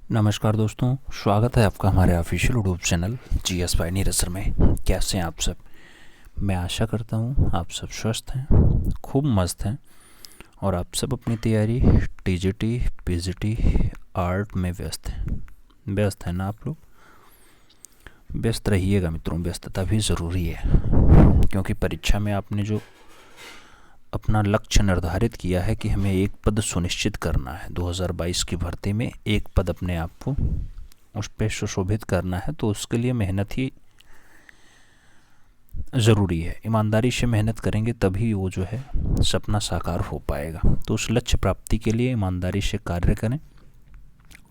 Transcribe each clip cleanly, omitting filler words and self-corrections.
नमस्कार दोस्तों, स्वागत है आपका हमारे official YouTube channel GS by Neeraj sir में। कैसे हैं आप सब? मैं आशा करता हूँ आप सब स्वस्थ हैं, खूब मस्त हैं और आप सब अपनी तैयारी TGT PGT आर्ट में व्यस्त हैं ना आप लोग? व्यस्त रहिएगा मित्रों, व्यस्तता भी ज़रूरी है क्योंकि परीक्षा में आपने जो अपना लक्ष्य निर्धारित किया है कि हमें एक पद सुनिश्चित करना है 2022 की भर्ती में, एक पद अपने आप को उस पर सुशोभित करना है, तो उसके लिए मेहनत ही ज़रूरी है। ईमानदारी से मेहनत करेंगे तभी वो जो है सपना साकार हो पाएगा। तो उस लक्ष्य प्राप्ति के लिए ईमानदारी से कार्य करें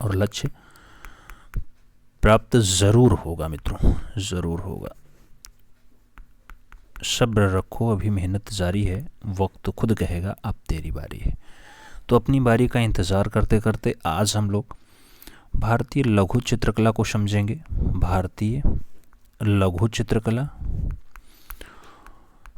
और लक्ष्य प्राप्त ज़रूर होगा मित्रों, ज़रूर होगा। सब्र रखो, अभी मेहनत जारी है, वक्त खुद कहेगा अब तेरी बारी है। तो अपनी बारी का इंतज़ार करते करते आज हम लोग भारतीय लघु चित्रकला को समझेंगे। भारतीय लघु चित्रकला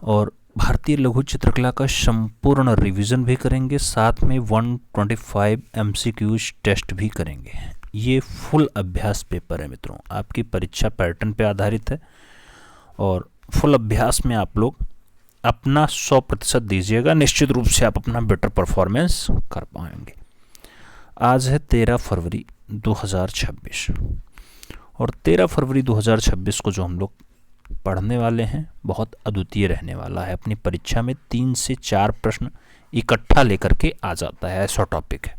और भारतीय लघु चित्रकला का संपूर्ण रिवीजन भी करेंगे, साथ में 125 MCQs टेस्ट भी करेंगे। ये फुल अभ्यास पेपर है मित्रों, आपकी परीक्षा पैटर्न पे आधारित है और फुल अभ्यास में आप लोग अपना 100% दीजिएगा, निश्चित रूप से आप अपना बेटर परफॉर्मेंस कर पाएंगे। आज है 13 फरवरी 2026 और 13 फरवरी 2026 को जो हम लोग पढ़ने वाले हैं बहुत अद्वितीय रहने वाला है। अपनी परीक्षा में 3 से 4 प्रश्न इकट्ठा लेकर के आ जाता है, ऐसा टॉपिक है।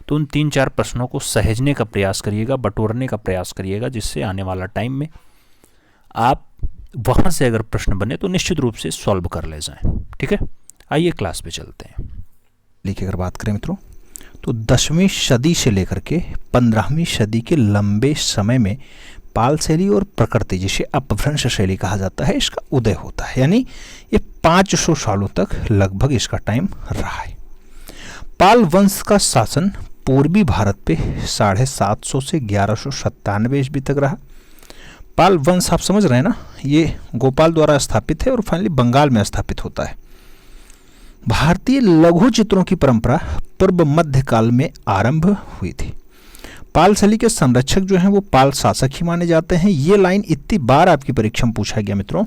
तो उन 3-4 प्रश्नों को सहेजने का प्रयास करिएगा, बटोरने का प्रयास करिएगा, जिससे आने वाला टाइम में आप वहाँ से अगर प्रश्न बने तो निश्चित रूप से सॉल्व कर ले जाएं। ठीक है, आइए क्लास पे चलते हैं। लेकिन अगर बात करें मित्रों तो 10वीं सदी से लेकर के 15वीं सदी के लंबे समय में पाल शैली और प्रकृति, जिसे अपभ्रंश शैली कहा जाता है, इसका उदय होता है। यानी ये 500 सालों तक लगभग इसका टाइम रहा है। पाल वंश का शासन पूर्वी भारत पे 750 से 1197 ईस्वी तक रहा। पाल वंश आप समझ रहे हैं ना, ये गोपाल द्वारा स्थापित है और फाइनली बंगाल में स्थापित होता है। भारतीय लघु चित्रों की परंपरा पूर्व मध्य काल में आरंभ हुई थी। पाल शैली के संरक्षक जो हैं वो पाल शासक ही माने जाते हैं। ये लाइन इतनी बार आपकी परीक्षा में पूछा गया मित्रों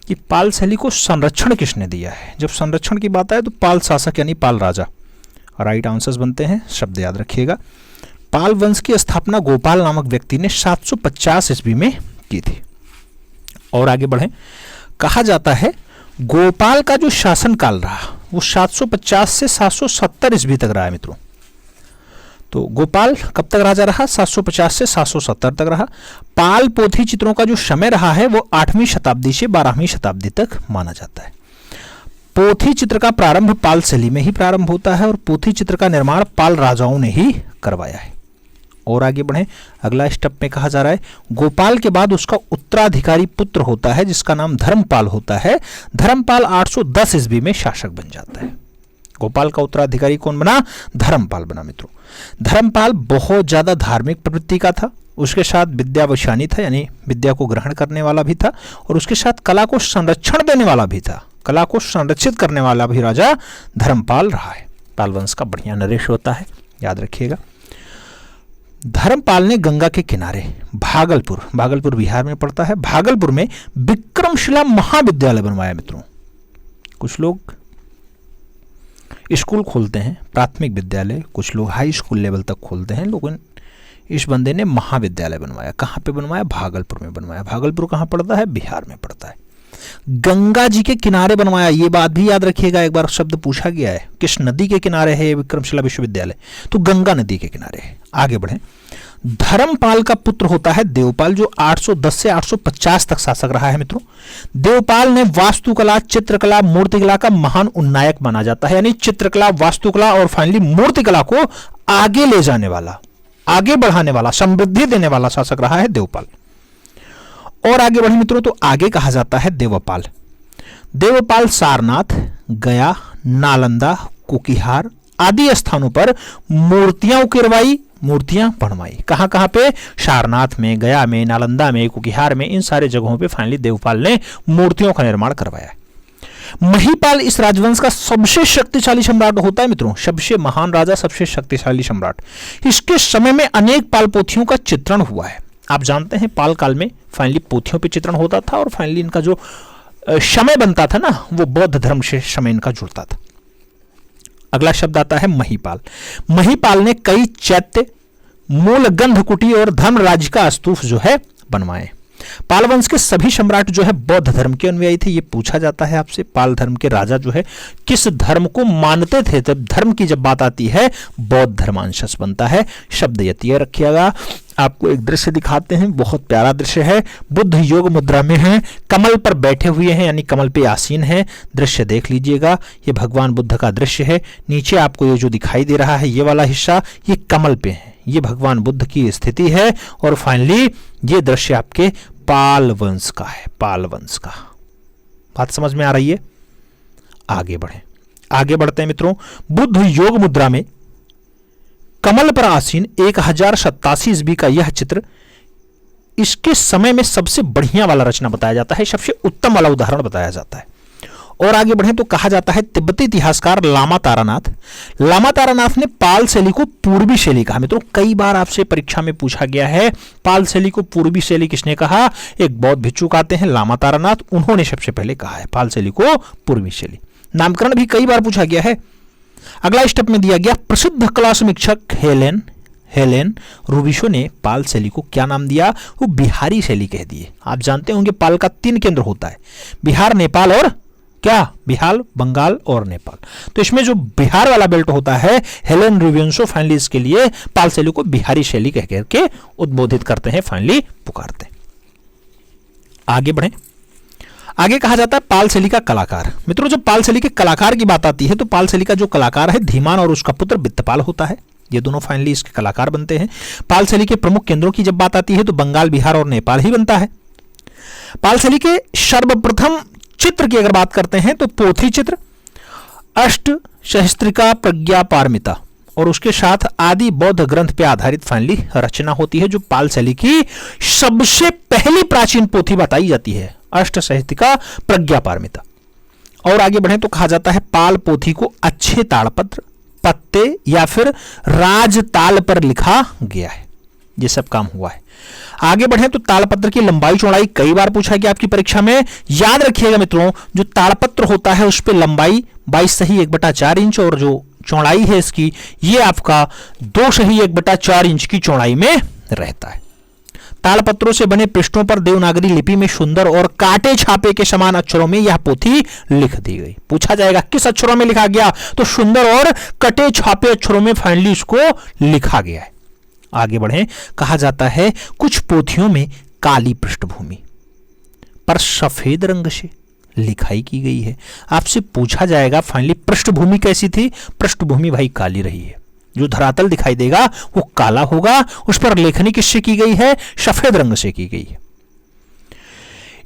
कि पाल शैली को संरक्षण किसने दिया है। जब संरक्षण की बात आए तो पाल शासक यानी पाल राजा राइट आंसर्स बनते हैं, शब्द याद रखिएगा। पाल वंश की स्थापना गोपाल नामक व्यक्ति ने 750 ईस्वी में की थी। और आगे बढ़े, कहा जाता है गोपाल का जो शासन काल रहा वो 750 से 770 ईस्वी तक रहा है मित्रों। तो गोपाल कब तक राजा रहा? 750 से 770 तक रहा। पाल पोथी चित्रों का जो समय रहा है वो 8वीं शताब्दी से 12वीं शताब्दी तक माना जाता है। पोथी चित्र का प्रारंभ पाल शैली में ही प्रारंभ होता है और पोथी चित्र का निर्माण पाल राजाओं ने ही करवाया है। और आगे बढ़े, अगला स्टेप में कहा जा रहा है गोपाल के बाद उसका उत्तराधिकारी पुत्र होता है जिसका नाम धर्मपाल होता है। धर्मपाल 810 ईस्वी में शासक बन जाता है। गोपाल का उत्तराधिकारी कौन बना? धर्मपाल बना मित्रों। धर्मपाल बहुत ज्यादा धार्मिक प्रवृत्ति का था, उसके साथ विद्यावशानी था यानी विद्या को ग्रहण करने वाला भी था और उसके साथ कला को संरक्षण देने वाला भी था। कला को संरक्षित करने वाला भी राजा धर्मपाल रहा है। पाल वंश का बढ़िया नरेश होता है, याद रखिएगा। धर्मपाल ने गंगा के किनारे भागलपुर बिहार में पड़ता है, भागलपुर में विक्रमशिला महाविद्यालय बनवाया मित्रों। कुछ लोग स्कूल खोलते हैं, प्राथमिक विद्यालय, कुछ लोग हाई स्कूल लेवल तक खोलते हैं, लेकिन इस बंदे ने महाविद्यालय बनवाया। कहाँ पे बनवाया? भागलपुर में बनवाया। भागलपुर कहाँ पड़ता है? बिहार में पड़ता है। गंगा जी के किनारे बनवाया, ये बात भी याद रखिएगा। एक बार शब्द पूछा गया है किस नदी के किनारे है विक्रमशिला विश्वविद्यालय, तो गंगा नदी के किनारे है। आगे बढ़े, धर्मपाल का पुत्र होता है देवपाल जो 810 से 850 तक शासक रहा है मित्रों। देवपाल ने वास्तुकला, चित्रकला, मूर्तिकला का महान उन्नायक माना जाता है। यानी चित्रकला, वास्तुकला और फाइनली मूर्तिकला को आगे ले जाने वाला, आगे बढ़ाने वाला, समृद्धि देने वाला शासक रहा है देवपाल। और आगे बढ़े मित्रों तो आगे कहा जाता है देवपाल। देवपाल सारनाथ, गया, नालंदा, कुकिहार आदि स्थानों पर मूर्तियां उकेरवाई, मूर्तियां बनवाई। कहां कहां पे? सारनाथ में, गया में, नालंदा में, कुकिहार में, इन सारे जगहों पे फाइनली देवपाल ने मूर्तियों का निर्माण करवाया। महीपाल इस राजवंश का सबसे शक्तिशाली सम्राट होता है मित्रों, सबसे महान राजा, सबसे शक्तिशाली सम्राट। इसके समय में अनेक पाल पोथियों का चित्रण हुआ है। आप जानते हैं पाल काल में फाइनली पोथियों पे चित्रण होता था और फाइनली इनका जो समय बनता था ना, वो बौद्ध धर्म से समय इनका जुड़ता था। अगला शब्द आता है महीपाल। महीपाल ने कई चैत्य, मूल गंध कुटी और धर्मराज का स्तूप जो है बनवाए। पाल वंश के सभी सम्राट जो है बौद्ध धर्म के अनुयायी थे। ये पूछा जाता है आपसे, पाल धर्म के राजा जो है किस धर्म को मानते थे। जब धर्म की जब बात आती है, बौद्ध धर्मांशस बनता है। शब्द यतीय रखिएगा। आपको एक दृश्य दिखाते हैं, बहुत प्यारा दृश्य है। बुद्ध योग मुद्रा में हैं, कमल पर बैठे हुए हैं, यानी कमल पे आसीन है। दृश्य देख लीजिएगा, ये भगवान बुद्ध का दृश्य है। नीचे आपको ये जो दिखाई दे रहा है, ये वाला हिस्सा, ये कमल पे है, ये भगवान बुद्ध की स्थिति है। और फाइनली ये दृश्य आपके पाल वंश का है, पाल वंश का। बात समझ में आ रही है? आगे बढ़े, आगे बढ़ते हैं मित्रों। बुद्ध योग मुद्रा में कमल पर आसीन 1087 ईस्वी का यह चित्र इसके समय में सबसे बढ़िया वाला रचना बताया जाता है, सबसे उत्तम वाला उदाहरण बताया जाता है। और आगे बढ़े तो कहा जाता है तिब्बती इतिहासकार लामा तारानाथ ने पाल शैली को पूर्वी शैली कहा। मित्रों कई बार आपसे परीक्षा में पूछा गया है पाल शैली को पूर्वी शैली किसने कहा। एक बौद्ध भिक्षुक आते हैं लामा तारानाथ, उन्होंने सबसे पहले कहा है पाल शैली को पूर्वी शैली। नामकरण भी कई बार पूछा गया है। अगला स्टेप में दिया गया प्रसिद्ध कला समीक्षक हेलेन रूबिशो ने पाल शैली को क्या नाम दिया, वो बिहारी शैली कह दिए। आप जानते होंगे पाल का 3 केंद्र होता है, बिहार, नेपाल और क्या, बिहार, बंगाल और नेपाल। तो इसमें जो बिहार वाला बेल्ट होता है, हेलेन रूबिशो फाइनली इसके लिए पाल शैली को बिहारी शैली कह करके उद्बोधित करते हैं, फाइनली पुकारते हैं। आगे बढ़े, आगे कहा जाता है पाल शैली का कलाकार। मित्रों जब पाल शैली के कलाकार की बात आती है तो पाल शैली का जो कलाकार है धीमान और उसका पुत्र वित्तपाल होता है। ये दोनों फाइनली इसके कलाकार बनते हैं। पाल शैली के प्रमुख केंद्रों की जब बात आती है तो बंगाल, बिहार और नेपाल ही बनता है। पाल शैली के सर्वप्रथम चित्र की अगर बात करते हैं तो पोथी चित्र, अष्ट सहस्त्रिका प्रज्ञा पारमिता और उसके साथ आदि बौद्ध ग्रंथ पे आधारित फाइनली रचना होती है, जो पाल शैली की सबसे पहली प्राचीन पोथी बताई जाती है, अष्ट सहस्त्रिका प्रज्ञा पारमिता। और आगे बढ़े तो कहा जाता है पाल पोथी को अच्छे ताड़पत्र, पत्ते या फिर राजताल पर लिखा गया है। ये सब काम हुआ है। आगे बढ़े तो तालपत्र की लंबाई चौड़ाई कई बार पूछा गया आपकी परीक्षा में। याद रखिएगा मित्रों, जो तालपत्र होता है उस पर लंबाई 22 सही 1/4 इंच और जो चौड़ाई है इसकी, ये आपका 2 सही 1/4 इंच की चौड़ाई में रहता है। तालपत्रों से बने पृष्ठों पर देवनागरी लिपि में सुंदर और काटे छापे के समान अक्षरों में यह पोथी लिख दी गई। पूछा जाएगा किस अक्षरों में लिखा गया, तो सुंदर और कटे छापे अक्षरों में फाइनली इसको लिखा गया है। आगे बढ़े, कहा जाता है कुछ पोथियों में काली पृष्ठभूमि पर सफेद रंग से लिखाई की गई है। आपसे पूछा जाएगा फाइनली पृष्ठभूमि कैसी थी, पृष्ठभूमि भाई काली रही है। जो धरातल दिखाई देगा वो काला होगा, उस पर लेखनी किससे की गई है, सफेद रंग से की गई है।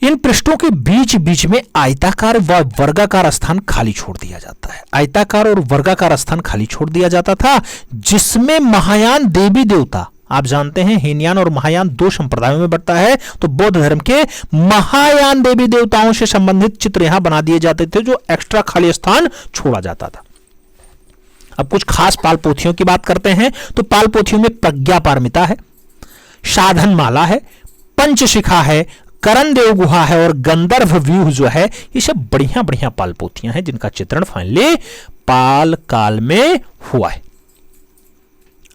इन पृष्ठों के बीच बीच में आयताकार व वर्गाकार स्थान खाली छोड़ दिया जाता है। आयताकार और वर्गाकार स्थान खाली छोड़ दिया जाता था, जिसमें महायान देवी देवता, आप जानते हैं हीनयान और महायान 2 संप्रदायों में बढ़ता है, तो बौद्ध धर्म के महायान देवी देवताओं से संबंधित चित्र यहां बना दिए जाते थे, जो एक्स्ट्रा खाली स्थान छोड़ा जाता था। अब कुछ खास पाल पोथियों की बात करते हैं तो पाल पोथियों में प्रज्ञा पारमिता है, साधन माला है, पंचशिखा है, करण देव गुहा है और गंधर्व व्यूह जो है, ये सब बढ़िया बढ़िया पाल पोथियां हैं जिनका चित्रण फाइनली पाल काल में हुआ है।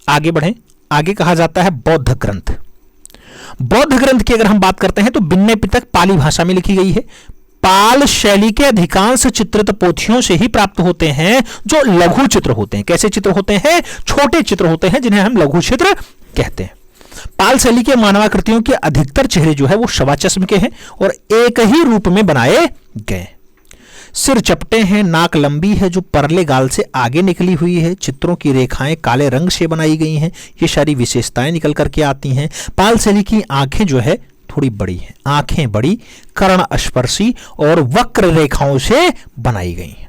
आगे बढ़ें, आगे कहा जाता है बौद्ध ग्रंथ। बौद्ध ग्रंथ की अगर हम बात करते हैं तो विनय पिटक पाली भाषा में लिखी गई है। पाल शैली के अधिकांश चित्रित पोथियों से ही प्राप्त होते हैं, जो लघु चित्र होते हैं। कैसे चित्र होते हैं, छोटे चित्र होते हैं जिन्हें हम लघु चित्र कहते हैं। पाल शैली के मानवाकृतियों के अधिकतर चेहरे जो है वो शवाचस्म के हैं और एक ही रूप में बनाए गए। सिर चपटे हैं, नाक लंबी है जो परले गाल से आगे निकली हुई है, चित्रों की रेखाएं काले रंग से बनाई गई हैं, ये सारी विशेषताएं निकल करके आती हैं। पाल शैली की आंखें जो है थोड़ी बड़ी हैं, आंखें बड़ी, कर्ण स्पर्शी और वक्र रेखाओं से बनाई गई हैं।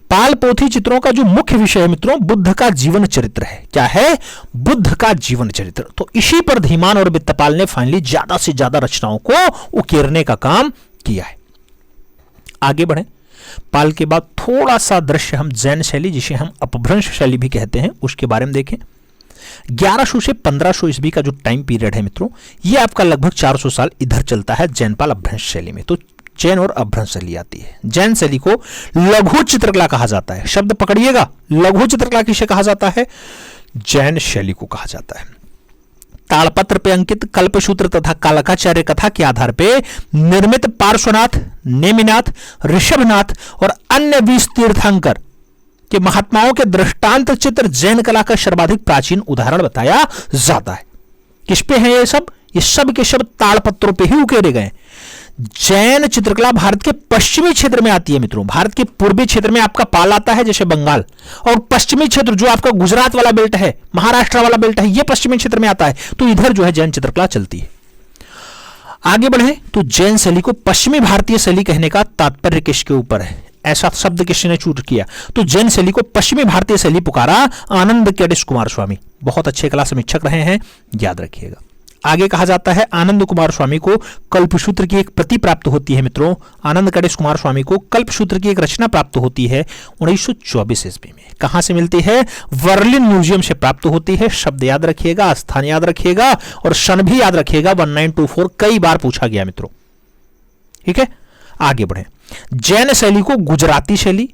पाल पोथी चित्रों का जो मुख्य विषय है मित्रों, बुद्ध का जीवन चरित्र है। क्या है, बुद्ध का जीवन चरित्र। तो इसी पर धीमान और वित्तपाल ने फाइनली ज्यादा से ज्यादा रचनाओं को उकेरने का काम किया है। आगे बढ़े, पाल के बाद थोड़ा सा दृश्य हम जैन शैली, जिसे हम अपभ्रंश शैली भी कहते हैं, उसके बारे में देखें। 1100 से 1500 ईस्वी का जो टाइम पीरियड है मित्रों, ये आपका लगभग 400 साल इधर चलता है जैन पाल अपभ्रंश शैली में। तो जैन और अपभ्रंश शैली आती है। जैन शैली को लघु चित्रकला कहा जाता है। शब्द पकड़िएगा, लघु चित्रकला किसे कहा जाता है? जैन शैली को कहा जाता है। ताड़पत्र पे अंकित कल्पसूत्र तथा कालकाचार्य कथा के आधार पर निर्मित पार्श्वनाथ, नेमिनाथ, ऋषभनाथ और अन्य 20 तीर्थंकर के महात्माओं के दृष्टांत चित्र जैन कला का सर्वाधिक प्राचीन उदाहरण बताया जाता है। किस पे है ये सब? ये सब के सब ताड़पत्रों पे ही उकेरे गए। जैन चित्रकला भारत के पश्चिमी क्षेत्र में आती है मित्रों। भारत के पूर्वी क्षेत्र में आपका पाल आता है, जैसे बंगाल, और पश्चिमी क्षेत्र जो आपका गुजरात वाला बेल्ट है, महाराष्ट्र वाला बेल्ट है, ये पश्चिमी क्षेत्र में आता है। तो इधर जो है जैन चित्रकला चलती है। आगे बढ़े तो जैन शैली को पश्चिमी भारतीय शैली कहने का तात्पर्य किसके ऊपर है? ऐसा शब्द किसने चूज किया? तो जैन शैली को पश्चिमी भारतीय शैली पुकारा आनंद केडिस कुमार स्वामी। बहुत अच्छे कला समीक्षक रहे हैं, याद रखिएगा। आगे कहा जाता है आनंद कुमार स्वामी को कल्पसूत्र की एक प्रति प्राप्त होती है मित्रों। आनंद केडिस कुमार स्वामी को कल्पसूत्र की एक रचना प्राप्त होती है 1924 ईस्वी में। कहां से मिलती है? वर्लिन म्यूजियम से प्राप्त होती है। शब्द याद रखिएगा, स्थान याद रखिएगा और सन भी याद रखिएगा। 1924 कई बार पूछा गया मित्रों। ठीक है, आगे बढ़े। जैन शैली को गुजराती शैली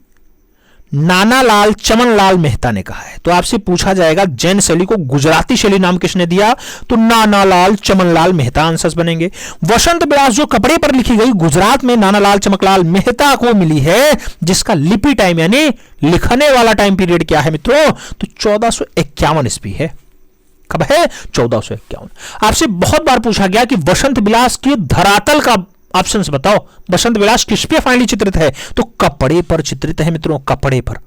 नानालाल चमनलाल मेहता ने कहा है। तो आपसे पूछा जाएगा जैन शैली को गुजराती शैली नाम किसने दिया? तो नानालाल चमनलाल मेहता आंसर्स बनेंगे। वसंत विलास जो कपड़े पर लिखी गई गुजरात में नानालाल चमकलाल मेहता को मिली है, जिसका लिपि टाइम यानी लिखने वाला टाइम पीरियड क्या है मित्रों? तो 1451 ईस्वी है। कब है? 1451। आपसे बहुत बार पूछा गया कि वसंत विलास की धरातल का ऑप्शंस बताओ। वसंत विलास किस पे फाइनली चित्रित है? तो कपड़े पर चित्रित है मित्रों, कपड़े पर।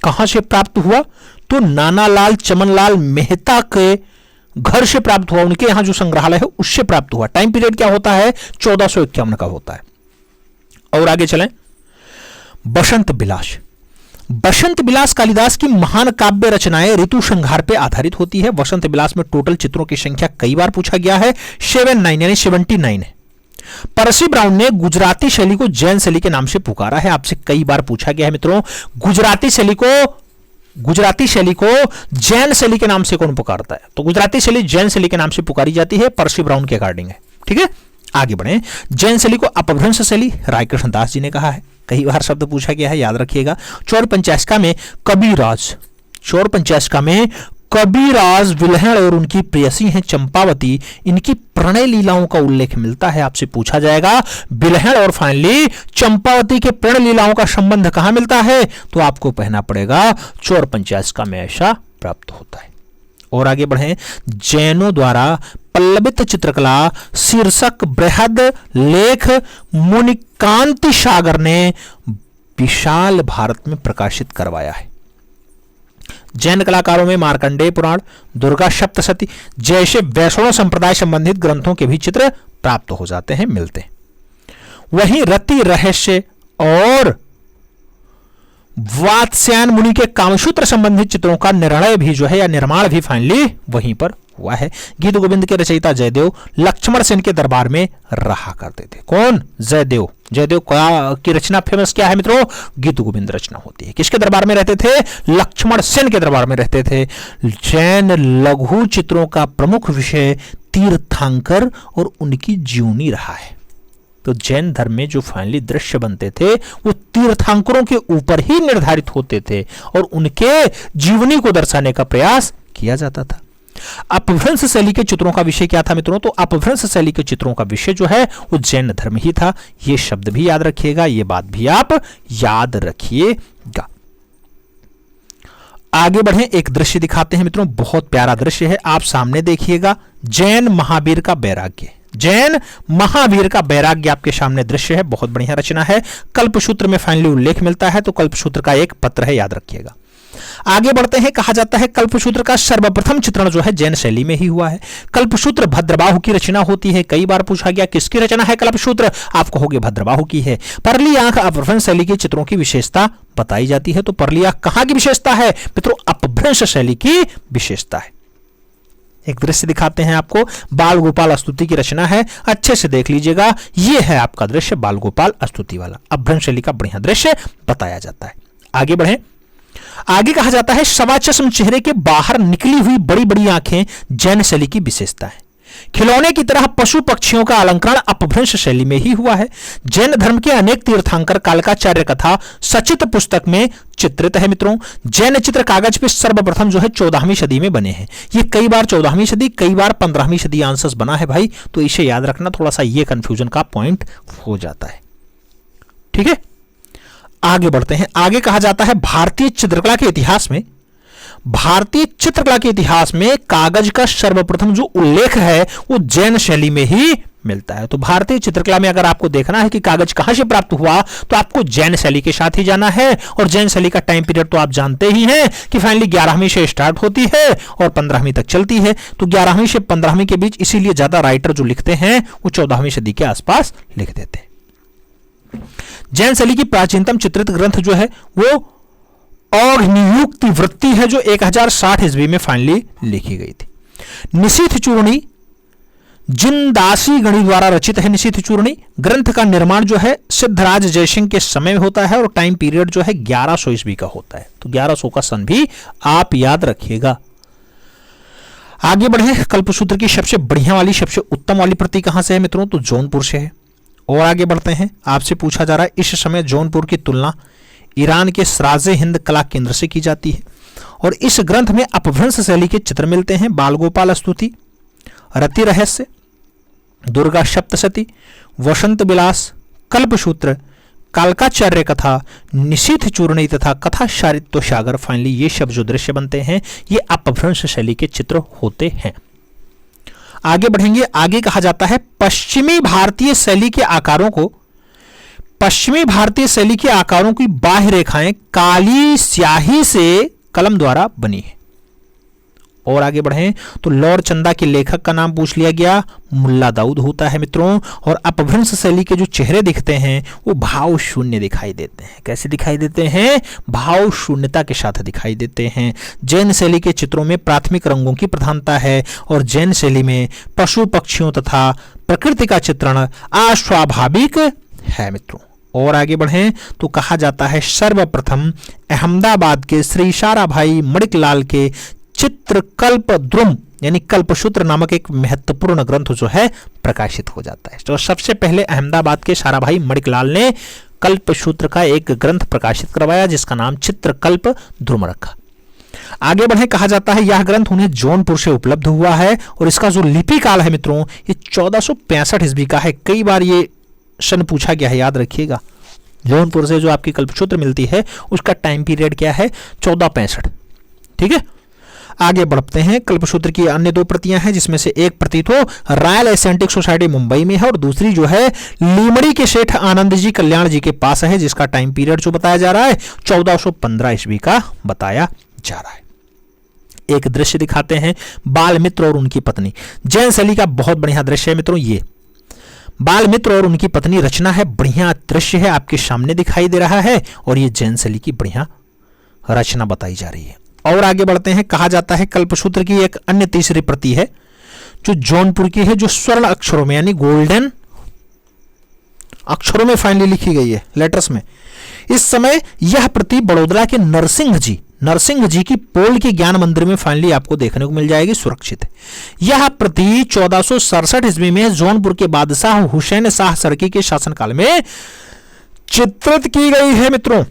कहां से प्राप्त हुआ? तो नानालाल चमनलाल मेहता के घर से प्राप्त हुआ। उनके यहां जो संग्रहालय है उससे प्राप्त हुआ। टाइम पीरियड क्या होता है? 1451 का होता है। और आगे चलें। बसंत विलास। बसंत विलास कालिदास की महान काव्य रचनाएं ऋतु संहार पे आधारित होती है। बसंत विलास में टोटल चित्रों की संख्या कई बार पूछा गया है, 79 यानी 79 है। परसी ब्राउन ने गुजराती शैली को जैन शैली के नाम से पुकारा है। आपसे कई बार पूछा गया है मित्रों, गुजराती शैली को जैन शैली के नाम से कौन पुकारता है? तो गुजराती शैली जैन शैली के नाम से पुकारी जाती है, परसी ब्राउन के अकॉर्डिंग है। ठीक है, आगे बढ़े। जैन शैली को अपभ्रंश शैली रायकृष्ण दास जी ने कहा है। कई बार शब्द पूछा गया है, याद रखिएगा। चौर पंचायस्का में कबीराज विलहण और उनकी प्रेयसी हैं चंपावती, इनकी प्रणय लीलाओं का उल्लेख मिलता है। आपसे पूछा जाएगा विलहण और फाइनली चंपावती के प्रणय लीलाओं का संबंध कहां मिलता है? तो आपको कहना पड़ेगा चौर पंचायस्का में ऐसा प्राप्त होता है। और आगे बढ़ें। जैनों द्वारा पल्लवित चित्रकला शीर्षक बृहद लेख मुनिकांति सागर ने विशाल भारत में प्रकाशित करवाया है। जैन कलाकारों में मार्कंडेय पुराण, दुर्गा सप्तशती जैसे वैष्णव संप्रदाय संबंधित ग्रंथों के भी चित्र प्राप्त हो जाते हैं, मिलते हैं। वहीं रति रहस्य और वात्स्यायन मुनि के कामसूत्र संबंधित चित्रों का निर्णय भी जो है या निर्माण भी फाइनली वहीं पर हुआ है। गीत गोविंद के रचयिता जयदेव लक्ष्मण सेन के दरबार में रहा करते थे। कौन? जयदेव। जयदेव की रचना फेमस क्या है मित्रों? गीत गोविंद रचना होती है। किसके दरबार में रहते थे? लक्ष्मण सेन के दरबार में रहते थे। जैन लघु चित्रों का प्रमुख विषय तीर्थंकर और उनकी जीवनी रहा है। तो जैन धर्म में जो फाइनली दृश्य बनते थे वो तीर्थंकरों के ऊपर ही निर्धारित होते थे और उनके जीवनी को दर्शाने का प्रयास किया जाता था। अपभ्रंश शैली के चित्रों का विषय क्या था मित्रों? तो अपभ्रंश शैली के चित्रों का विषय जो है वो जैन धर्म ही था। ये शब्द भी याद रखिएगा, ये बात भी आप याद रखिएगा। आगे बढ़े, एक दृश्य दिखाते हैं मित्रों, बहुत प्यारा दृश्य है, आप सामने देखिएगा। जैन महावीर का बैराग्य। जैन महावीर का बैराग्य आपके सामने दृश्य है, बहुत बढ़िया रचना है। कल्पसूत्र में फाइनली उल्लेख मिलता है, तो कल्पसूत्र का एक पत्र है, याद रखिएगा। आगे बढ़ते हैं। कहा जाता है कल्पसूत्र का सर्वप्रथम चित्रण जो है जैन शैली में ही हुआ है। कल्पसूत्र भद्रबाहु की रचना होती है। कई बार पूछा गया किसकी रचना है कल्पसूत्र? आप कहोगे भद्रबाहु की है। परली आंख अपभ्रंश शैली के चित्रों की विशेषता बताई जाती है। तो परली आंख कहां की विशेषता है मित्रों? अपभ्रंश शैली की विशेषता है, एक दृश्य दिखाते हैं आपको, बाल गोपाल स्तुति की रचना है, अच्छे से देख लीजिएगा। ये है आपका दृश्य बाल गोपाल स्तुति वाला, अपभ्रंश शैली का बढ़िया दृश्य बताया जाता है। आगे बढ़े, आगे कहा जाता है सवा चश्म चेहरे के बाहर निकली हुई बड़ी बड़ी आंखें जैन शैली की विशेषता है। खिलौने की तरह पशु पक्षियों का अलंकरण अपभ्रंश शैली में ही हुआ है। जैन धर्म के अनेक तीर्थंकर कालकाचार्य कथा सचित पुस्तक में चित्रित है। मित्रों, जैन चित्र कागज पे सर्वप्रथम जो है 14वीं सदी में बने हैं। ये कई बार 14वीं सदी, कई बार 15वीं सदी आंसर्स बना है भाई, तो इसे याद रखना, थोड़ा सा ये कंफ्यूजन का पॉइंट हो जाता है। ठीक है, आगे बढ़ते हैं। आगे कहा जाता है भारतीय चित्रकला के इतिहास में, भारतीय चित्रकला के इतिहास में कागज का सर्वप्रथम जो उल्लेख है वो जैन शैली में ही मिलता है। तो भारतीय चित्रकला में अगर आपको देखना है कि कागज कहां से प्राप्त हुआ, तो आपको जैन शैली के साथ ही जाना है। और जैन शैली का टाइम पीरियड तो आप जानते ही हैं कि फाइनली 11वीं से स्टार्ट होती है और 15वीं तक चलती है। तो 11वीं से 15वीं के बीच, इसीलिए ज्यादा राइटर जो लिखते हैं वो 14वीं सदी के आसपास लिख देते हैं। जैन शैली की प्राचीनतम चित्रित ग्रंथ जो है वो अग्नियुक्ति वृत्ति है, जो 1060 ईस्वी में फाइनली लिखी गई थी। निशीथ चूर्णी जिनदासी गणी द्वारा रचित है। निशीथ चूर्णी ग्रंथ का निर्माण जो है सिद्धराज जयसिंह के समय में होता है और टाइम पीरियड जो है 1100 ईस्वी का होता है। तो 1100 का सन भी आप याद रखिएगा। आगे बढ़े, कल्पसूत्र की सबसे बढ़िया वाली, सबसे उत्तम वाली प्रति कहां से है मित्रों? तो जौनपुर से है। और आगे बढ़ते हैं, आपसे पूछा जा रहा है इस समय जौनपुर की तुलना ईरान के सराजे हिंद कला केंद्र से की जाती है। और इस ग्रंथ में अपभ्रंश शैली के चित्र मिलते हैं। बाल गोपाल स्तुति, रति रहस्य, दुर्गा सप्तशती, वसंत विलास, कल्पसूत्र, कालकाचार्य कथा, निशीथ चूर्णी तथा कथा सारित्व सागर, फाइनली ये सब जो दृश्य बनते हैं ये अपभ्रंश शैली के चित्र होते हैं। आगे बढ़ेंगे, आगे कहा जाता है पश्चिमी भारतीय शैली के आकारों को, पश्चिमी भारतीय शैली के आकारों की बाह्य रेखाएं काली स्याही से कलम द्वारा बनी है। और आगे बढ़ें तो लौर चंदा के लेखक का नाम पूछ लिया गया, मुल्ला दाऊद होता है मित्रों। और अपभ्रंश शैली के जो चेहरे दिखते हैं वो भाव शून्य दिखाई देते हैं। कैसे दिखाई देते हैं? भाव शून्यता के साथ दिखाई देते हैं। जैन शैली के चित्रों में प्राथमिक रंगों की प्रधानता है और जैन शैली में पशु पक्षियों तथा प्रकृति का चित्रण अस्वाभाविक है मित्रों। और आगे बढ़ें तो कहा जाता है सर्वप्रथम अहमदाबाद के श्री साराभाई मणिकलाल के चित्रकल्प द्रुम यानी कल्पसूत्र नामक एक महत्वपूर्ण ग्रंथ जो है प्रकाशित हो जाता है। तो सबसे पहले अहमदाबाद के साराभाई मणिकलाल ने कल्पसूत्र का एक ग्रंथ प्रकाशित करवाया जिसका नाम चित्रकल्प द्रुम रखा। आगे बढ़े, कहा जाता है यह ग्रंथ उन्हें जौनपुर से उपलब्ध हुआ है और इसका जो लिपि काल है मित्रों ये 1465 ईस्वी का है। कई बार ये सन पूछा गया है, याद रखिएगा। जौनपुर से जो आपकी कल्पसूत्र मिलती है उसका टाइम पीरियड क्या है? 1465। ठीक है, आगे बढ़ते हैं। कल्पसूत्र की अन्य दो प्रतियां हैं जिसमें से एक प्रति तो रॉयल एसेंटिक सोसाइटी मुंबई में है और दूसरी जो है लीमड़ी के सेठ आनंद जी कल्याण जी के पास है जिसका टाइम पीरियड जो बताया जा रहा है 1415 ईस्वी का बताया जा रहा है। एक दृश्य दिखाते हैं, बाल मित्र और उनकी पत्नी। जैन शैली का बहुत बढ़िया दृश्य है मित्रों। ये बाल मित्र और उनकी पत्नी रचना है, बढ़िया दृश्य है, आपके सामने दिखाई दे रहा है और ये जैन शैली की बढ़िया रचना बताई जा रही है। और आगे बढ़ते हैं, कहा जाता है कल्पसूत्र की एक अन्य तीसरी प्रति है जो जौनपुर की है, जो स्वर्ण अक्षरों में यानी गोल्डन अक्षरों में फाइनली लिखी गई है, लेटर्स में। इस समय यह प्रति बड़ौदा के नरसिंह जी की पोल के ज्ञान मंदिर में फाइनली आपको देखने को मिल जाएगी, सुरक्षित है। यह प्रति 1467 ईस्वी में जौनपुर के बादशाह हुसैन शाह सरकी के शासनकाल में चित्रित की गई है मित्रों।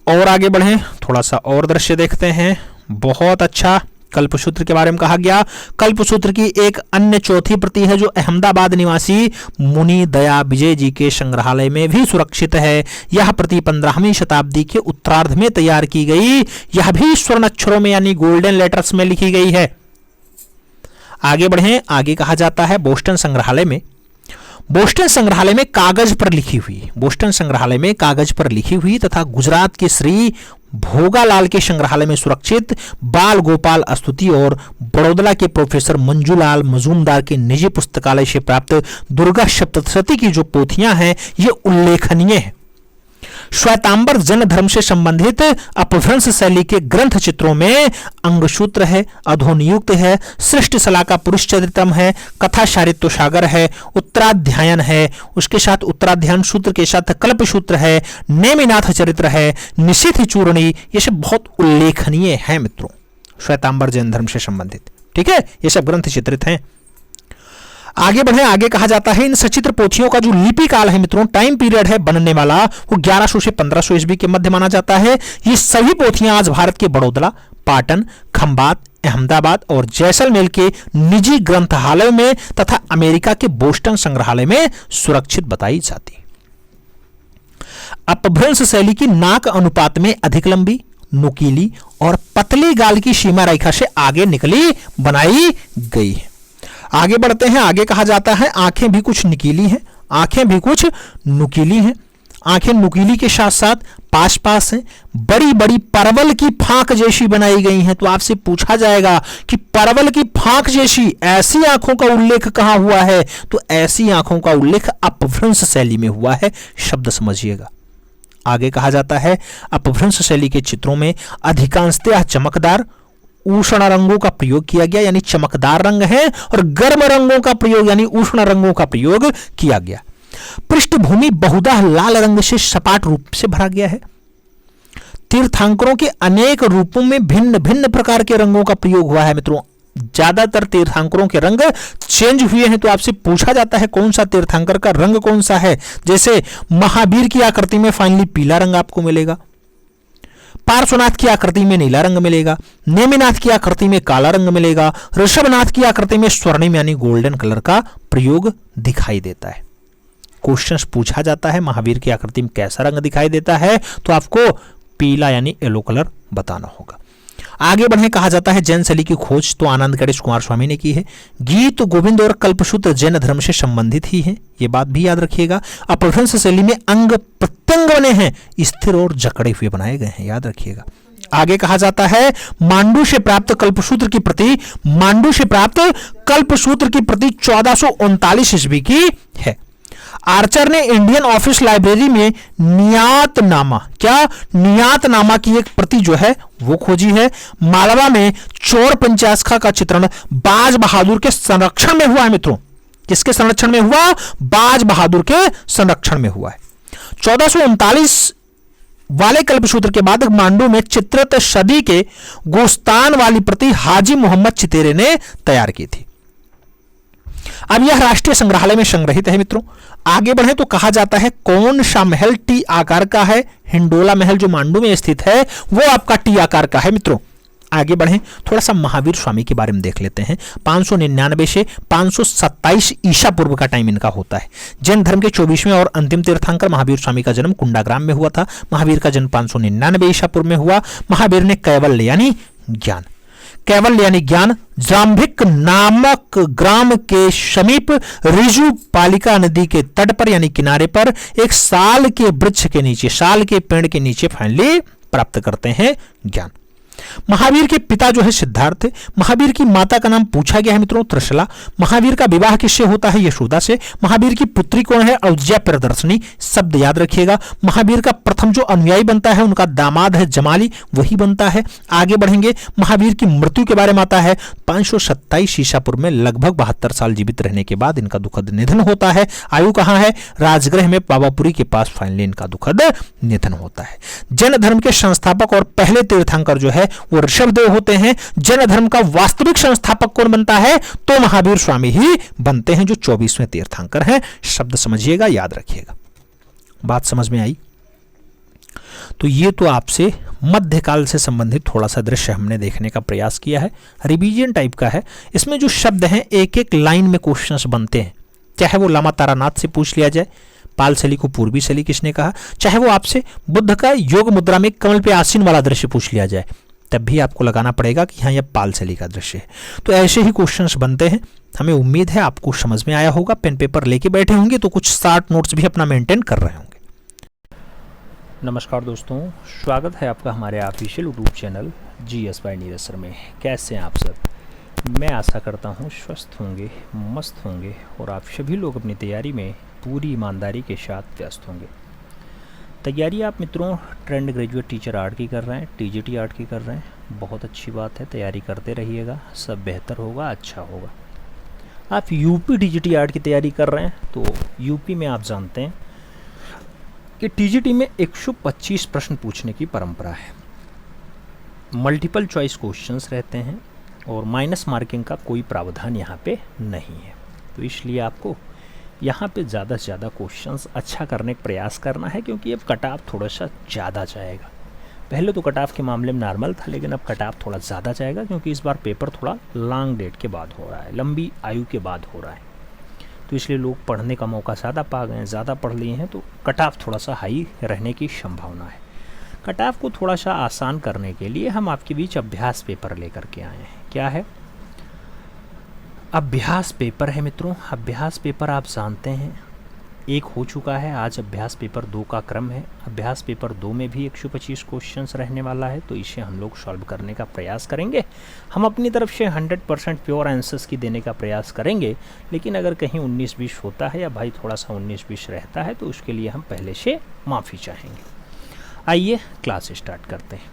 और आगे बढ़ें, थोड़ा सा और दृश्य देखते हैं। बहुत अच्छा कल्पसूत्र के बारे में कहा गया। कल्पसूत्र की एक अन्य चौथी प्रति है जो अहमदाबाद निवासी मुनि दया विजय जी के संग्रहालय में भी सुरक्षित है। यह प्रति 15वीं शताब्दी के उत्तरार्ध में तैयार की गई, यह भी स्वर्ण अक्षरों में यानी गोल्डन लेटर्स में लिखी गई है। आगे बढ़ें, आगे कहा जाता है बोस्टन संग्रहालय में कागज पर लिखी हुई, बोस्टन संग्रहालय में कागज पर लिखी हुई तथा गुजरात के श्री भोगालाल के संग्रहालय में सुरक्षित बाल गोपाल स्तुति और बड़ौदा के प्रोफेसर मंजूलाल मजूमदार के निजी पुस्तकालय से प्राप्त दुर्गा सप्तशती की जो पोथियां हैं ये उल्लेखनीय है। श्वेतांबर जैन धर्म से संबंधित अपभ्रंश शैली के ग्रंथ चित्रों में अंगसूत्र है, अधोनियुक्त है, सृष्टि शला का पुरुष चरित्रम है, कथा सारित्य सागर है, उत्तराध्यायन है, उसके साथ उत्तराध्यायन सूत्र के साथ कल्प सूत्र है, नेमिनाथ चरित्र है, निशीथ चूर्णी, ये सब बहुत उल्लेखनीय है मित्रों श्वेतांबर जैन धर्म से संबंधित। ठीक है, ये सब ग्रंथ चित्रित हैं। आगे बढ़े, आगे कहा जाता है इन सचित्र पोथियों का जो लिपि काल है मित्रों, टाइम पीरियड है बनने वाला, वो 1100 से 1500 ईस्वी के मध्य माना जाता है। ये सभी पोथियां आज भारत के बड़ौदा, पाटन, खंबात, अहमदाबाद और जैसलमेर के निजी ग्रंथालयों में तथा अमेरिका के बोस्टन संग्रहालय में सुरक्षित बताई जाती। अपभ्रंश शैली की नाक अनुपात में अधिक लंबी, नुकीली और पतली गाल की सीमा रेखा से आगे निकली बनाई गई है। आगे बढ़ते हैं, आगे कहा जाता है आंखें भी कुछ निकीली हैं, आंखें भी कुछ नुकीली हैं। आंखें नुकीली के साथ साथ पास पास हैं, बड़ी बड़ी परवल की फांक जैसी बनाई गई हैं। तो आपसे पूछा जाएगा कि परवल की फांक जैसी ऐसी आंखों का उल्लेख कहां हुआ है? तो ऐसी आंखों का उल्लेख अपभ्रंश शैली में हुआ है, शब्द समझिएगा। आगे कहा जाता है अपभ्रंश शैली के चित्रों में अधिकांशतः चमकदार उष्ण रंगों का प्रयोग किया गया, यानी चमकदार रंग है, और गर्म रंगों का प्रयोग यानी उष्ण रंगों का प्रयोग किया गया। पृष्ठभूमि बहुधा लाल रंग से सपाट रूप से भरा गया है। तीर्थंकरों के अनेक रूपों में भिन्न भिन्न प्रकार के रंगों का प्रयोग हुआ है मित्रों। ज्यादातर तीर्थंकरों के रंग चेंज हुए हैं। तो आपसे पूछा जाता है कौन सा तीर्थंकर का रंग कौन सा है? जैसे महावीर की आकृति में फाइनली पीला रंग आपको मिलेगा, पार्श्वनाथ की आकृति में नीला रंग मिलेगा, नेमिनाथ की आकृति में काला रंग मिलेगा, ऋषभनाथ की आकृति में स्वर्णिम यानी गोल्डन कलर का प्रयोग दिखाई देता है। क्वेश्चंस पूछा जाता है महावीर की आकृति में कैसा रंग दिखाई देता है? तो आपको पीला यानी येलो कलर बताना होगा। आगे बढ़े, कहा जाता है जैन शैली की खोज तो आनंद गणेश कुमार स्वामी ने की है। गीत गोविंद और कल्पसूत्र जैन धर्म से संबंधित ही है, ये बात भी याद रखिएगा। अपभ्रंश शैली में अंग प्रत्यंग बने हैं, स्थिर और जकड़े हुए बनाए गए हैं, याद रखिएगा। आगे कहा जाता है मांडू से प्राप्त कल्पसूत्र की प्रति 1439 ईस्वी की है। आर्चर ने इंडियन ऑफिस लाइब्रेरी में नियातनामा की एक प्रति जो है वो खोजी है। मालवा में चोर पंचास्खा का चित्रण बाज बहादुर के संरक्षण में हुआ है मित्रों। किसके संरक्षण में हुआ? बाज बहादुर के संरक्षण में हुआ है। 1439 वाले कल्पसूत्र के बाद मांडू में चित्रित सदी के गोस्तान वाली प्रति हाजी मोहम्मद चितेरे ने तैयार की थी। अब यह राष्ट्रीय संग्रहालय में संग्रहित है मित्रों। आगे बढ़े तो कहा जाता है कौन सा महल टी आकार का है? हिंडोला महल जो मांडू में स्थित है वो आपका टी आकार का है मित्रों। आगे बढ़े, थोड़ा सा महावीर स्वामी के बारे में देख लेते हैं। 599 से 527 ईसा पूर्व का टाइम इनका होता है। जैन धर्म के 24वें और अंतिम तीर्थंकर महावीर स्वामी का जन्म कुंडाग्राम में हुआ था। महावीर का जन्म 599 ईसा पूर्व में हुआ। महावीर ने कैवल्य यानी ज्ञान जाम्भिक नामक ग्राम के समीप रिजु पालिका नदी के तट पर यानी किनारे पर एक साल के वृक्ष के नीचे, साल के पेड़ के नीचे फाइनली प्राप्त करते हैं ज्ञान। महावीर के पिता जो है सिद्धार्थ। महावीर की माता का नाम पूछा गया है मित्रों त्रिशला। महावीर का विवाह किससे होता है? यशोदा से। महावीर की पुत्री कौन है? अवज्या प्रदर्शनी, शब्द याद रखिएगा। महावीर का प्रथम जो अनुयायी बनता है उनका दामाद है जमाली, वही बनता है। आगे बढ़ेंगे, महावीर की मृत्यु के बारे में आता है 527 ईसा पूर्व में लगभग 72 साल जीवित रहने के बाद इनका दुखद निधन होता है। आयु कहाँ है? राजगृह में पावापुरी के पास फाइनली इनका दुखद निधन होता है। जैन धर्म के संस्थापक और पहले तीर्थंकर जो है वो ऋषभदेव होते हैं। जैन धर्म का वास्तविक संस्थापक कौन बनता है? तो महावीर स्वामी ही बनते हैं जो 24वें तीर्थंकर हैं। शब्द समझिएगा, याद रखिएगा। बात समझ में आई? तो ये तो आपसे मध्यकाल से संबंधित थोड़ा सा दृश्य हमने देखने का प्रयास किया है, रिवीजन टाइप का है। इसमें जो शब्द हैं एक एक लाइन में क्वेश्चंस बनते हैं, चाहे वो लामा तारानाथ से पूछ लिया जाए, पाल शैली को पूर्वी शैली किसने कहा, चाहे वो आपसे बुद्ध का योग मुद्रा में कमल पे आसीन वाला दृश्य पूछ लिया जाए, तब भी आपको लगाना पड़ेगा कि हाँ यह पाल शैली का दृश्य है। तो ऐसे ही क्वेश्चंस बनते हैं। हमें उम्मीद है आपको समझ में आया होगा। पेन पेपर लेके बैठे होंगे तो कुछ शॉर्ट नोट्स भी अपना मेंटेन कर रहे होंगे। नमस्कार दोस्तों, स्वागत है आपका हमारे official YouTube channel GS by Neeraj sir में। कैसे हैं आप सब? मैं आशा करता हूँ स्वस्थ होंगे, मस्त होंगे और आप सभी लोग अपनी तैयारी में पूरी ईमानदारी के साथ व्यस्त होंगे। तैयारी आप मित्रों ट्रेंड ग्रेजुएट टीचर आर्ट की कर रहे हैं, टीजीटी आर्ट की कर रहे हैं, बहुत अच्छी बात है, तैयारी करते रहिएगा, सब बेहतर होगा, अच्छा होगा। आप यूपी टीजीटी आर्ट की तैयारी कर रहे हैं तो यूपी में आप जानते हैं कि टीजीटी में 125 प्रश्न पूछने की परंपरा है, मल्टीपल चॉइस क्वेश्चंस रहते हैं और माइनस मार्किंग का कोई प्रावधान यहाँ पे नहीं है। तो इसलिए आपको यहाँ पे ज़्यादा से ज़्यादा क्वेश्चंस अच्छा करने का प्रयास करना है, क्योंकि अब कट ऑफ थोड़ा सा ज़्यादा जाएगा। पहले तो कट ऑफ के मामले में नॉर्मल था, लेकिन अब कट ऑफ थोड़ा ज़्यादा जाएगा, क्योंकि इस बार पेपर थोड़ा लॉन्ग डेट के बाद हो रहा है, लंबी आयु के बाद हो रहा है। तो इसलिए लोग पढ़ने का मौका ज़्यादा पा गए हैं, ज़्यादा पढ़ लिए हैं, तो कट ऑफ थोड़ा सा हाई रहने की संभावना है। कट ऑफ को थोड़ा सा आसान करने के लिए हम आपके बीच अभ्यास पेपर लेकर के आए हैं। क्या है? अभ्यास पेपर है मित्रों। अभ्यास पेपर आप जानते हैं एक हो चुका है, आज अभ्यास पेपर 2 का क्रम है। अभ्यास पेपर 2 में भी 125 क्वेश्चंस रहने वाला है, तो इसे हम लोग सॉल्व करने का प्रयास करेंगे। हम अपनी तरफ से 100% प्योर आंसर्स की देने का प्रयास करेंगे, लेकिन अगर कहीं 19-20 होता है या भाई थोड़ा सा 19-20 रहता है तो उसके लिए हम पहले से माफ़ी चाहेंगे। आइए क्लास स्टार्ट करते हैं।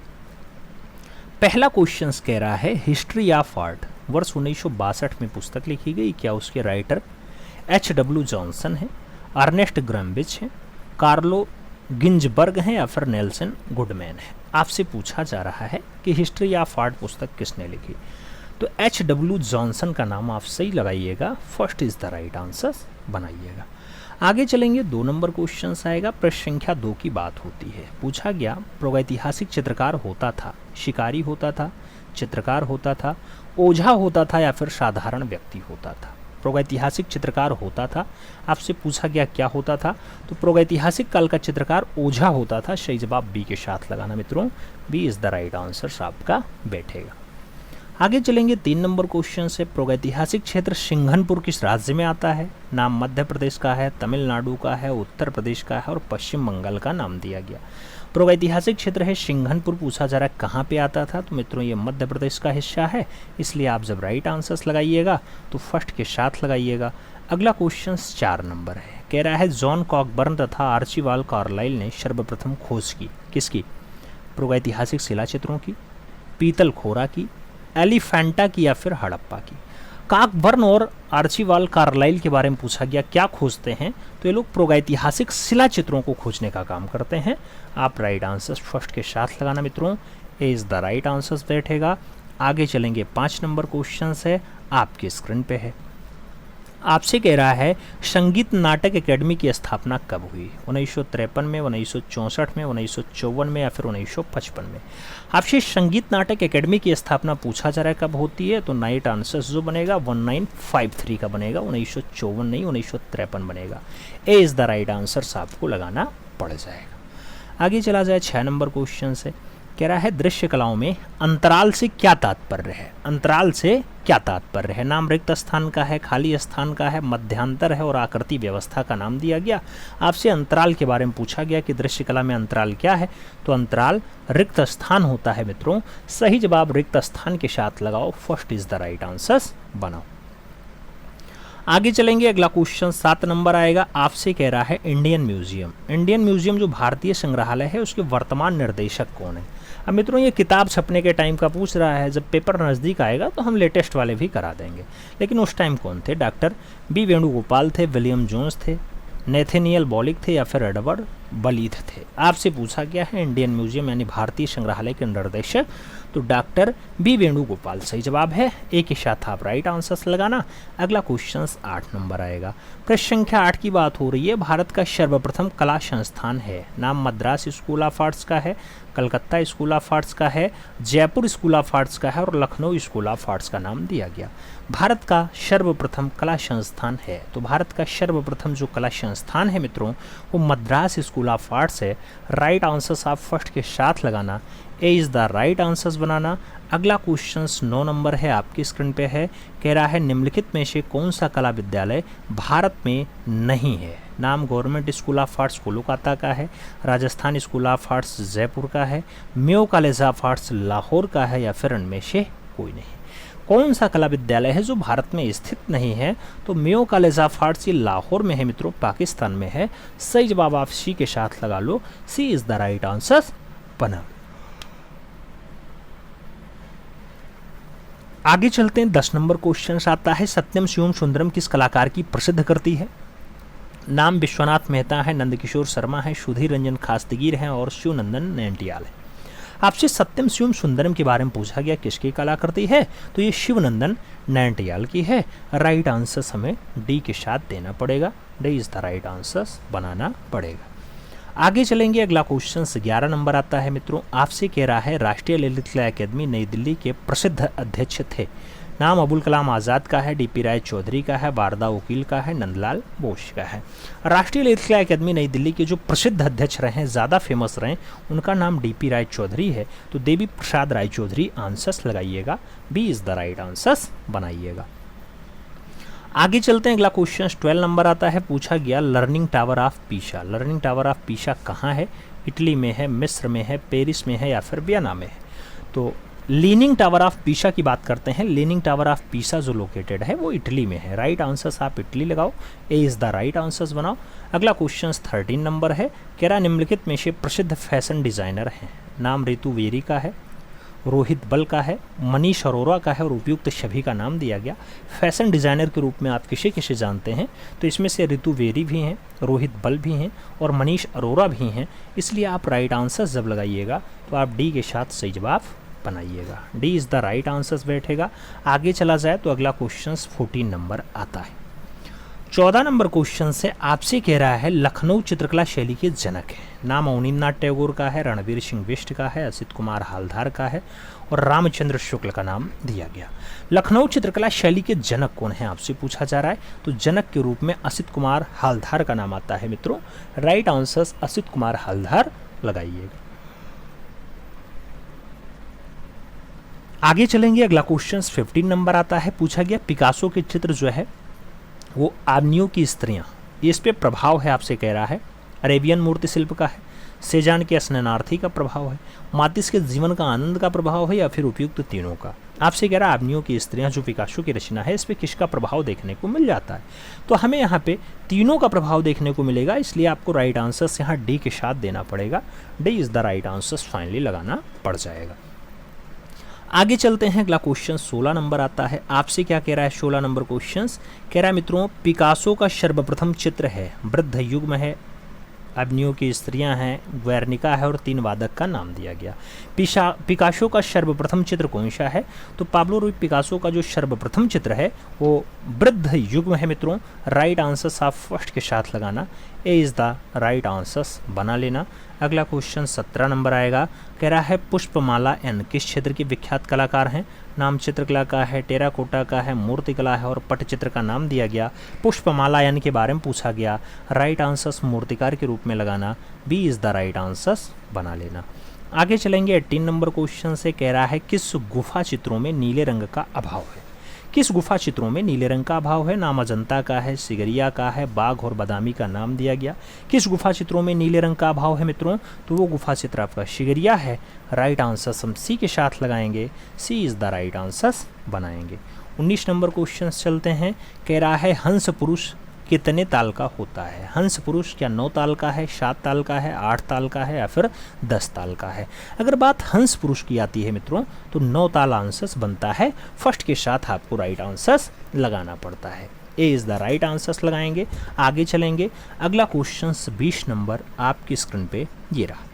पहला क्वेश्चन कह रहा है हिस्ट्री ऑफ आर्ट वर्ष 1962 में पुस्तक लिखी गई, क्या उसके राइटर H.W. जॉनसन है, अर्नेस्ट ग्रम्बिच है, कार्लो गिंजबर्ग हैं या फिर नेल्सन गुडमैन है। आपसे पूछा जा रहा है कि हिस्ट्री ऑफ आर्ट पुस्तक किसने लिखी, तो H.W. जॉनसन का नाम आप सही लगाइएगा, first is the right answer बनाइएगा। आगे चलेंगे, 2 नंबर क्वेश्चन आएगा। प्रश्न संख्या 2 की बात होती है। पूछा गया प्रागैतिहासिक चित्रकार होता था, शिकारी होता था, चित्रकार होता था, ओझा होता था या फिर साधारण व्यक्ति होता था। प्रागैतिहासिक चित्रकार होता था। आपसे पूछा गया क्या होता था, तो प्रागैतिहासिक काल का चित्रकार ओझा होता था। सही जवाब बी के साथ लगाना मित्रों, B is the right answer आपका बैठेगा। आगे चलेंगे, 3 नंबर क्वेश्चन से। प्रागैतिहासिक क्षेत्र सिंघनपुर किस राज्य में आता है? नाम मध्य प्रदेश का है, तमिलनाडु का है, उत्तर प्रदेश का है और पश्चिम बंगाल का नाम दिया गया। प्रागैतिहासिक क्षेत्र है सिंघनपुर, पूछा जा रहा है कहाँ पे आता था, तो मित्रों ये मध्य प्रदेश का हिस्सा है, इसलिए आप जब राइट आंसर्स लगाइएगा तो फर्स्ट के साथ लगाइएगा। अगला क्वेश्चन 4 नंबर है, कह रहा है जॉन कॉकबर्न तथा आर्चिबाल्ड कार्लाइल ने सर्वप्रथम खोज की किसकी? प्रागैतिहासिक शिला चित्रों की, पीतल खोरा की, एलिफेंटा की या फिर हड़प्पा की। कॉकबर्न और आर्चिबाल्ड कार्लाइल के बारे में पूछा गया क्या खोजते हैं, तो ये लोग प्रागैतिहासिक शिला चित्रों को खोजने का काम करते हैं। आप राइट आंसर फर्स्ट के साथ लगाना मित्रों, ए इज द राइट आंसर बैठेगा। आगे चलेंगे, 5 नंबर क्वेश्चन है, आपकी स्क्रीन पे है। आपसे कह रहा है संगीत नाटक एकेडमी की स्थापना कब हुई? 1953 में, 1964 में, 1954 में या फिर 1955 में। आपसे संगीत नाटक एकेडमी की स्थापना पूछा जा रहा है कब होती है, तो राइट आंसर जो बनेगा 1953 का बनेगा, 1954 नहीं 1953 बनेगा। ए इज द राइट आंसर आपको लगाना पड़ जाएगा। आगे चला जाए, 6 नंबर क्वेश्चन से। कह रहा है दृश्य कलाओं में अंतराल से क्या तात्पर्य है? अंतराल से क्या तात्पर्य है? नाम रिक्त स्थान का है, खाली स्थान का है, मध्यांतर है और आकृति व्यवस्था का नाम दिया गया। आपसे अंतराल के बारे में पूछा गया कि दृश्य कला में अंतराल क्या है, तो अंतराल रिक्त स्थान होता है मित्रों। सही जवाब रिक्त स्थान के साथ लगाओ, first is the right answer बनाओ। आगे चलेंगे, अगला क्वेश्चन 7 नंबर आएगा। आपसे कह रहा है इंडियन म्यूजियम। इंडियन म्यूजियम जो भारतीय संग्रहालय है उसके वर्तमान निर्देशक कौन है? अब मित्रों ये किताब छपने के टाइम का पूछ रहा है, जब पेपर नज़दीक आएगा तो हम लेटेस्ट वाले भी करा देंगे, लेकिन उस टाइम कौन थे? डॉक्टर बी वेणुगोपाल थे, विलियम जोन्स थे, नेथेनियल बॉलिक थे या फिर एडवर्ड बलीथ थे। आपसे पूछा गया है इंडियन म्यूजियम यानी भारतीय संग्रहालय के निर्देशक, तो डॉक्टर बी वेणुगोपाल सही जवाब है। एक के साथ आप राइट आंसर्स लगाना। अगला क्वेश्चन 8 नंबर आएगा। प्रश्न संख्या 8 की बात हो रही है। भारत का सर्वप्रथम कला संस्थान है, नाम मद्रास स्कूल ऑफ आर्ट्स का है, कलकत्ता स्कूल ऑफ आर्ट्स का है, जयपुर स्कूल ऑफ आर्ट्स का है और लखनऊ स्कूल ऑफ आर्ट्स का नाम दिया गया। भारत का सर्वप्रथम कला संस्थान है, तो भारत का सर्वप्रथम जो कला संस्थान है मित्रों वो मद्रास स्कूल ऑफ आर्ट्स है। राइट आंसर्स आप फर्स्ट के साथ लगाना, A is the right answers बनाना। अगला क्वेश्चन 9 नंबर है, आपकी स्क्रीन पे है। कह रहा है निम्नलिखित में से कौन सा कला विद्यालय भारत में नहीं है? नाम government school of arts Kolkata का है, Rajasthan school of arts Jaipur का है, Mayo college of arts Lahore का है या फिर इनमें से कोई नहीं। कौन सा कला विद्यालय है जो भारत में स्थित नहीं है? तो मेयो कॉलेज ऑफ आर्ट्स ये लाहौर में है मित्रों, पाकिस्तान में है। सही जवाब आप सी के साथ लगा लो, सी इज द राइट आंसर बना। आगे चलते हैं, 10 नंबर क्वेश्चन आता है, सत्यम शिवम सुंदरम किस कलाकार की प्रसिद्ध करती है? नाम विश्वनाथ मेहता है, नंदकिशोर शर्मा है, सुधीर रंजन खास्तगीर है और शिवनंदन नैटियाल है। आपसे सत्यम शिवम सुंदरम के बारे में पूछा गया, किसकी कलाकृति है? तो ये शिवनंदन नैटियाल की है। राइट आंसर हमें डी के साथ देना पड़ेगा, D is the right answer बनाना पड़ेगा। आगे चलेंगे, अगला क्वेश्चन 11 नंबर आता है मित्रों, आपसे कह रहा है राष्ट्रीय ललित कला अकादमी नई दिल्ली के प्रसिद्ध अध्यक्ष थे। नाम अबुल कलाम आज़ाद का है, डीपी राय चौधरी का है, वारदा वकील का है, नंदलाल बोस का है। राष्ट्रीय ललित कला अकादमी नई दिल्ली के जो प्रसिद्ध अध्यक्ष रहे, ज़्यादा फेमस रहे, उनका नाम डीपी राय चौधरी है। तो देवी प्रसाद राय चौधरी आंसर्स लगाइएगा, B is the right answers बनाइएगा। आगे चलते हैं, अगला क्वेश्चन 12 नंबर आता है, पूछा गया learning tower of Pisa. Learning tower of Pisa कहाँ है? इटली में है, मिस्र में है, पेरिस में है या फिर वियना में है? तो लीनिंग टावर ऑफ पीसा की बात करते हैं। लीनिंग टावर ऑफ पीसा जो लोकेटेड है वो इटली में है। राइट आंसर्स आप इटली लगाओ, ए इज द राइट आंसर्स बनाओ। अगला क्वेश्चन 13 नंबर है, कह रहा निम्नलिखित में से प्रसिद्ध फैशन डिजाइनर हैं। नाम ऋतु वेरी का है, रोहित बल का है, मनीष अरोरा का है और उपयुक्त सभी का नाम दिया गया। फैशन डिज़ाइनर के रूप में आप किसे किसे जानते हैं? तो इसमें से ऋतु वेरी भी हैं, रोहित बल भी हैं और मनीष अरोरा भी हैं। इसलिए आप राइट आंसर जब लगाइएगा तो आप डी के साथ सही जवाब बनाइएगा, D is the right answer बैठेगा। आगे चला जाए तो अगला क्वेश्चन 14 नंबर आता है। 14 नंबर क्वेश्चन से आपसे कह रहा है लखनऊ चित्रकला शैली के जनक है। नाम अवनींद्रनाथ टैगोर का है, रणवीर सिंह बिष्ट का है, असित कुमार हालधार का है और रामचंद्र शुक्ल का नाम दिया गया। लखनऊ चित्रकला शैली के जनक कौन है आपसे पूछा जा रहा है। तो जनक के रूप में असित कुमार हालधार का नाम आता है मित्रों। राइट आंसर असित कुमार हालधार लगाइएगा। आगे चलेंगे, अगला क्वेश्चन 15 नंबर आता है, पूछा गया पिकासो के चित्र जो है वो आदमियों की स्त्रियां, इस पे प्रभाव है आपसे कह रहा है। अरेबियन मूर्ति शिल्प का है, सेजान के स्नानार्थी का प्रभाव है, मातिस के जीवन का आनंद का प्रभाव है या फिर उपयुक्त तीनों का। आपसे कह रहा है आदमियों की स्त्रियां जो पिकासो की रचना है, इस पे किसका प्रभाव देखने को मिल जाता है? तो हमें यहाँ पे तीनों का प्रभाव देखने को मिलेगा, इसलिए आपको राइट आंसर यहाँ डी के साथ देना पड़ेगा। D is the right answer finally लगाना पड़ जाएगा। आगे चलते हैं, अगला क्वेश्चन 16 नंबर आता है। आपसे क्या कह रहा है 16 नंबर क्वेश्चन? कह रहा है मित्रों पिकासो का सर्वप्रथम चित्र है, वृद्ध युग में है, अग्नियों की स्त्रियां हैं, ग्वेर्निका है और 3 वादक का नाम दिया गया। पिकासो का सर्वप्रथम चित्र कौन सा है? तो पाब्लो रूई पिकासो का जो सर्वप्रथम चित्र है वो वृद्ध युग में है मित्रों। राइट आंसर आप फर्स्ट के साथ लगाना, A is the right answers बना लेना। अगला क्वेश्चन 17 नंबर आएगा, कह रहा है पुष्पमाला एन किस क्षेत्र के विख्यात कलाकार हैं? नाम चित्रकला का है, टेराकोटा का है, मूर्तिकला है और पटचित्र का नाम दिया गया। पुष्पमाला एन के बारे में पूछा गया, राइट आंसर्स मूर्तिकार के रूप में लगाना, B is the right answers बना लेना। आगे चलेंगे 18 नंबर क्वेश्चन से, कह रहा है किस गुफा चित्रों में नीले रंग का अभाव है? किस गुफा चित्रों में नीले रंग का अभाव है? नाम अजंता का है, सिगरिया का है, बाघ और बादामी का नाम दिया गया। किस गुफा चित्रों में नीले रंग का अभाव है मित्रों? तो वो गुफा चित्र आपका सिगरिया है। राइट आंसर हम सी के साथ लगाएंगे, C is the right answer बनाएंगे। 19 नंबर क्वेश्चन चलते हैं, कह रहा है हंस पुरुष कितने ताल का होता है? हंस पुरुष क्या 9 ताल का है, 7 ताल का है, 8 ताल का है या फिर 10 ताल का है? अगर बात हंस पुरुष की आती है मित्रों तो 9 ताल आंसर्स बनता है। फर्स्ट के साथ आपको राइट आंसर्स लगाना पड़ता है, A is the right answers लगाएंगे। आगे चलेंगे, अगला क्वेश्चन 20 नंबर आपकी स्क्रीन पे ये रहा।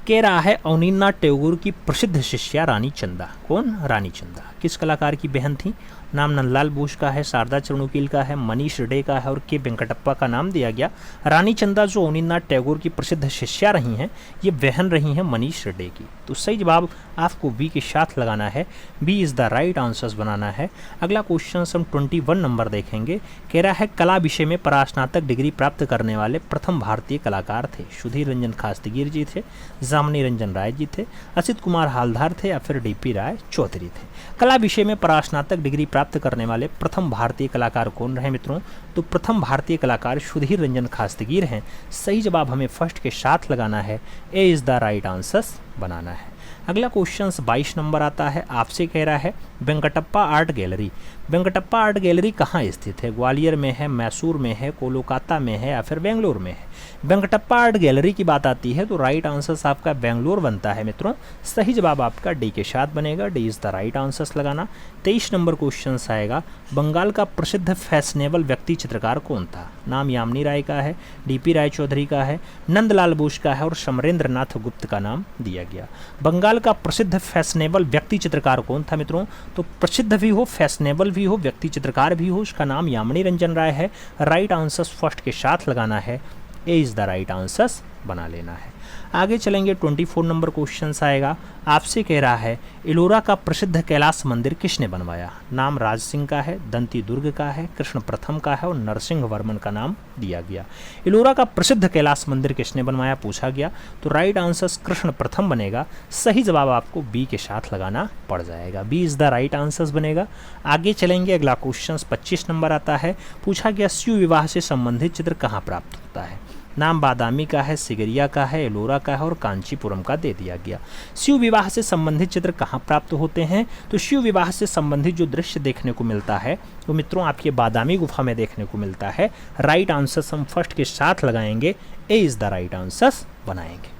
कह रहा है अवनींद्रनाथ टैगोर की प्रसिद्ध शिष्या रानी चंदा। कौन? रानी चंदा किस कलाकार की बहन थी? नाम नंदलाल बोस का है, शारदा चरणुकील का है, मनीष डे का है और के वेंकटप्पा का नाम दिया गया। रानी चंदा जो अवनींद्रनाथ टैगोर की प्रसिद्ध शिष्या रही हैं, ये बहन रही हैं मनीष डे की। तो सही जवाब आपको बी के साथ लगाना है, B is the right answers बनाना है। अगला क्वेश्चन हम 21 नंबर देखेंगे। कह रहा है कला विषय में परास्नातक डिग्री प्राप्त करने वाले प्रथम भारतीय कलाकार थे। सुधीर रंजन खास्तगीर जी थे, जामनी रंजन राय जी थे, असित कुमार हालधार थे या फिर डीपी राय चौधरी थे। कला विषय में परास्नातक डिग्री प्राप्त करने वाले प्रथम भारतीय कलाकार कौन रहे मित्रों? तो प्रथम भारतीय कलाकार सुधीर रंजन खास्तगीर हैं। सही जवाब हमें फर्स्ट के साथ लगाना है, A is the right answers बनाना है। अगला क्वेश्चन 22 नंबर आता है, आपसे कह रहा है Venkatappa art gallery. Venkatappa art gallery कहाँ स्थित है? ग्वालियर में है, मैसूर में है, कोलकाता में है या फिर बेंगलोर में है? वेंकटप्पा आर्ट गैलरी की बात आती है तो राइट आंसर आपका बेंगलोर बनता है मित्रों। सही जवाब आपका डी के साथ बनेगा, D is the right answer लगाना। 23 नंबर क्वेश्चन आएगा, बंगाल का प्रसिद्ध फैशनेबल व्यक्ति चित्रकार कौन था? नाम यामिनी राय का है, डीपी रायचौधरी का है, नंदलाल बोस का है और समरेंद्र नाथ गुप्त का नाम दिया गया। बंगाल का प्रसिद्ध फैशनेबल व्यक्ति चित्रकार कौन था मित्रों? तो प्रसिद्ध भी हो, फैशनेबल भी हो, व्यक्ति चित्रकार भी हो, उसका नाम यामिनी रंजन राय है। राइट आंसर फर्स्ट के साथ लगाना है, ए इज द राइट आंसर बना लेना है। आगे चलेंगे 24 नंबर क्वेश्चन आएगा, आपसे कह रहा है एलोरा का प्रसिद्ध कैलाश मंदिर किसने बनवाया? नाम राज सिंह का है, दंती दुर्ग का है, कृष्ण प्रथम का है और नरसिंह वर्मन का नाम दिया गया। एलोरा का प्रसिद्ध कैलाश मंदिर किसने बनवाया पूछा गया, तो राइट आंसर कृष्ण प्रथम बनेगा। सही जवाब आपको बी के साथ लगाना पड़ जाएगा, B is the right answer बनेगा। आगे चलेंगे, अगला क्वेश्चन 25 नंबर आता है, पूछा गया शिव विवाह से संबंधित चित्र कहाँ प्राप्त होता है? नाम बादामी का है, सिगरिया का है, एलोरा का है और कांचीपुरम का दे दिया गया। शिव विवाह से संबंधित चित्र कहाँ प्राप्त होते हैं? तो शिव विवाह से संबंधित जो दृश्य देखने को मिलता है वो मित्रों आपके बादामी गुफा में देखने को मिलता है। राइट आंसर हम फर्स्ट के साथ लगाएंगे, ए इज द राइट आंसर बनाएंगे।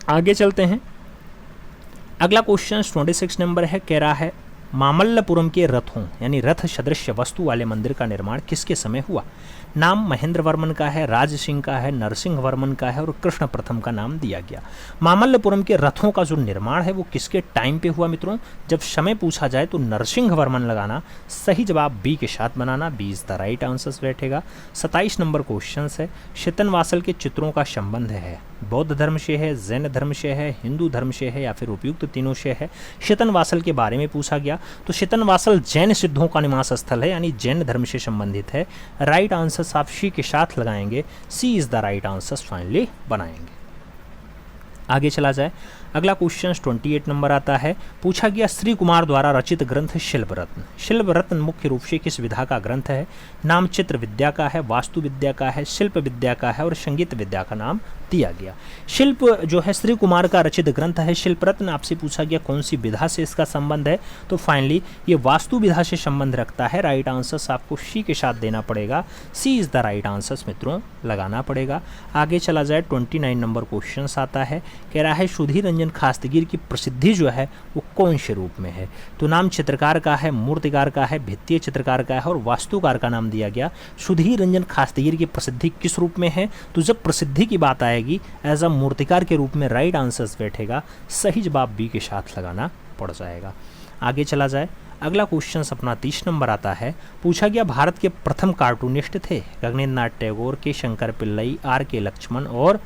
आगे चलते हैं, अगला क्वेश्चन 26 नंबर है, कह रहा है मामल्लपुरम के रथों यानी रथ सदृश वस्तु वाले मंदिर का निर्माण किसके समय हुआ? नाम महेंद्र वर्मन का है, राज सिंह का है, नरसिंह वर्मन का है और कृष्ण प्रथम का नाम दिया गया। मामल्लपुरम के रथों का जो निर्माण है वो किसके टाइम पे हुआ मित्रों? जब समय पूछा जाए तो नरसिंह वर्मन लगाना। सही जवाब बी के साथ बनाना, B is the right answer बैठेगा। 27 नंबर क्वेश्चन है, शीतनवासल के चित्रों का संबंध है बौद्ध धर्म से है, जैन धर्म से है, हिंदू धर्म से है या फिर उपयुक्त तीनों से है? शीतनवासल के बारे में पूछा गया तो शीतनवासल जैन सिद्धों का निवास स्थल है यानी जैन धर्म से संबंधित है। राइट आंसर आप सी के साथ लगाएंगे, C is the right answer finally बनाएंगे। आगे चला जाए, अगला क्वेश्चन 28 नंबर आता है, पूछा गया श्री कुमार द्वारा रचित ग्रंथ शिल्प रत्न। शिल्प रत्न मुख्य रूप से किस विधा का ग्रंथ है? नाम चित्र विद्या का है, वास्तु विद्या का है, शिल्प विद्या का है और संगीत विद्या का नाम दिया गया। शिल्प जो है श्री कुमार का रचित ग्रंथ है शिल्प रत्न। आपसे पूछा गया कौन सी विधा से इसका संबंध है, तो फाइनली ये वास्तु विधा से संबंध रखता है। राइट आंसर आपको सी के साथ देना पड़ेगा, सी इज द राइट आंसर मित्रों लगाना पड़ेगा। आगे चला जाए, 29 नंबर क्वेश्चन आता है, कह रहा है सुधीर रंजन खास्तगीर की प्रसिद्धि जो है वो कौन से रूप में है? तो नाम चित्रकार का है, मूर्तिकार का है, भित्तीय चित्रकार का है और वास्तुकार का नाम दिया गया। सुधीर रंजन खास्तगीर की प्रसिद्धि किस रूप में है? तो जब प्रसिद्धि की बात आएगी एज अ मूर्तिकार के रूप में राइट आंसर बैठेगा। सही जवाब बी के साथ लगाना पड़ जाएगा। आगे चला जाए, अगला क्वेश्चन अपना 30 नंबर आता है, पूछा गया भारत के प्रथम कार्टूनिस्ट थे गगनेन्द्र नाथ टैगोर, के शंकर पिल्लई, आर के लक्ष्मण और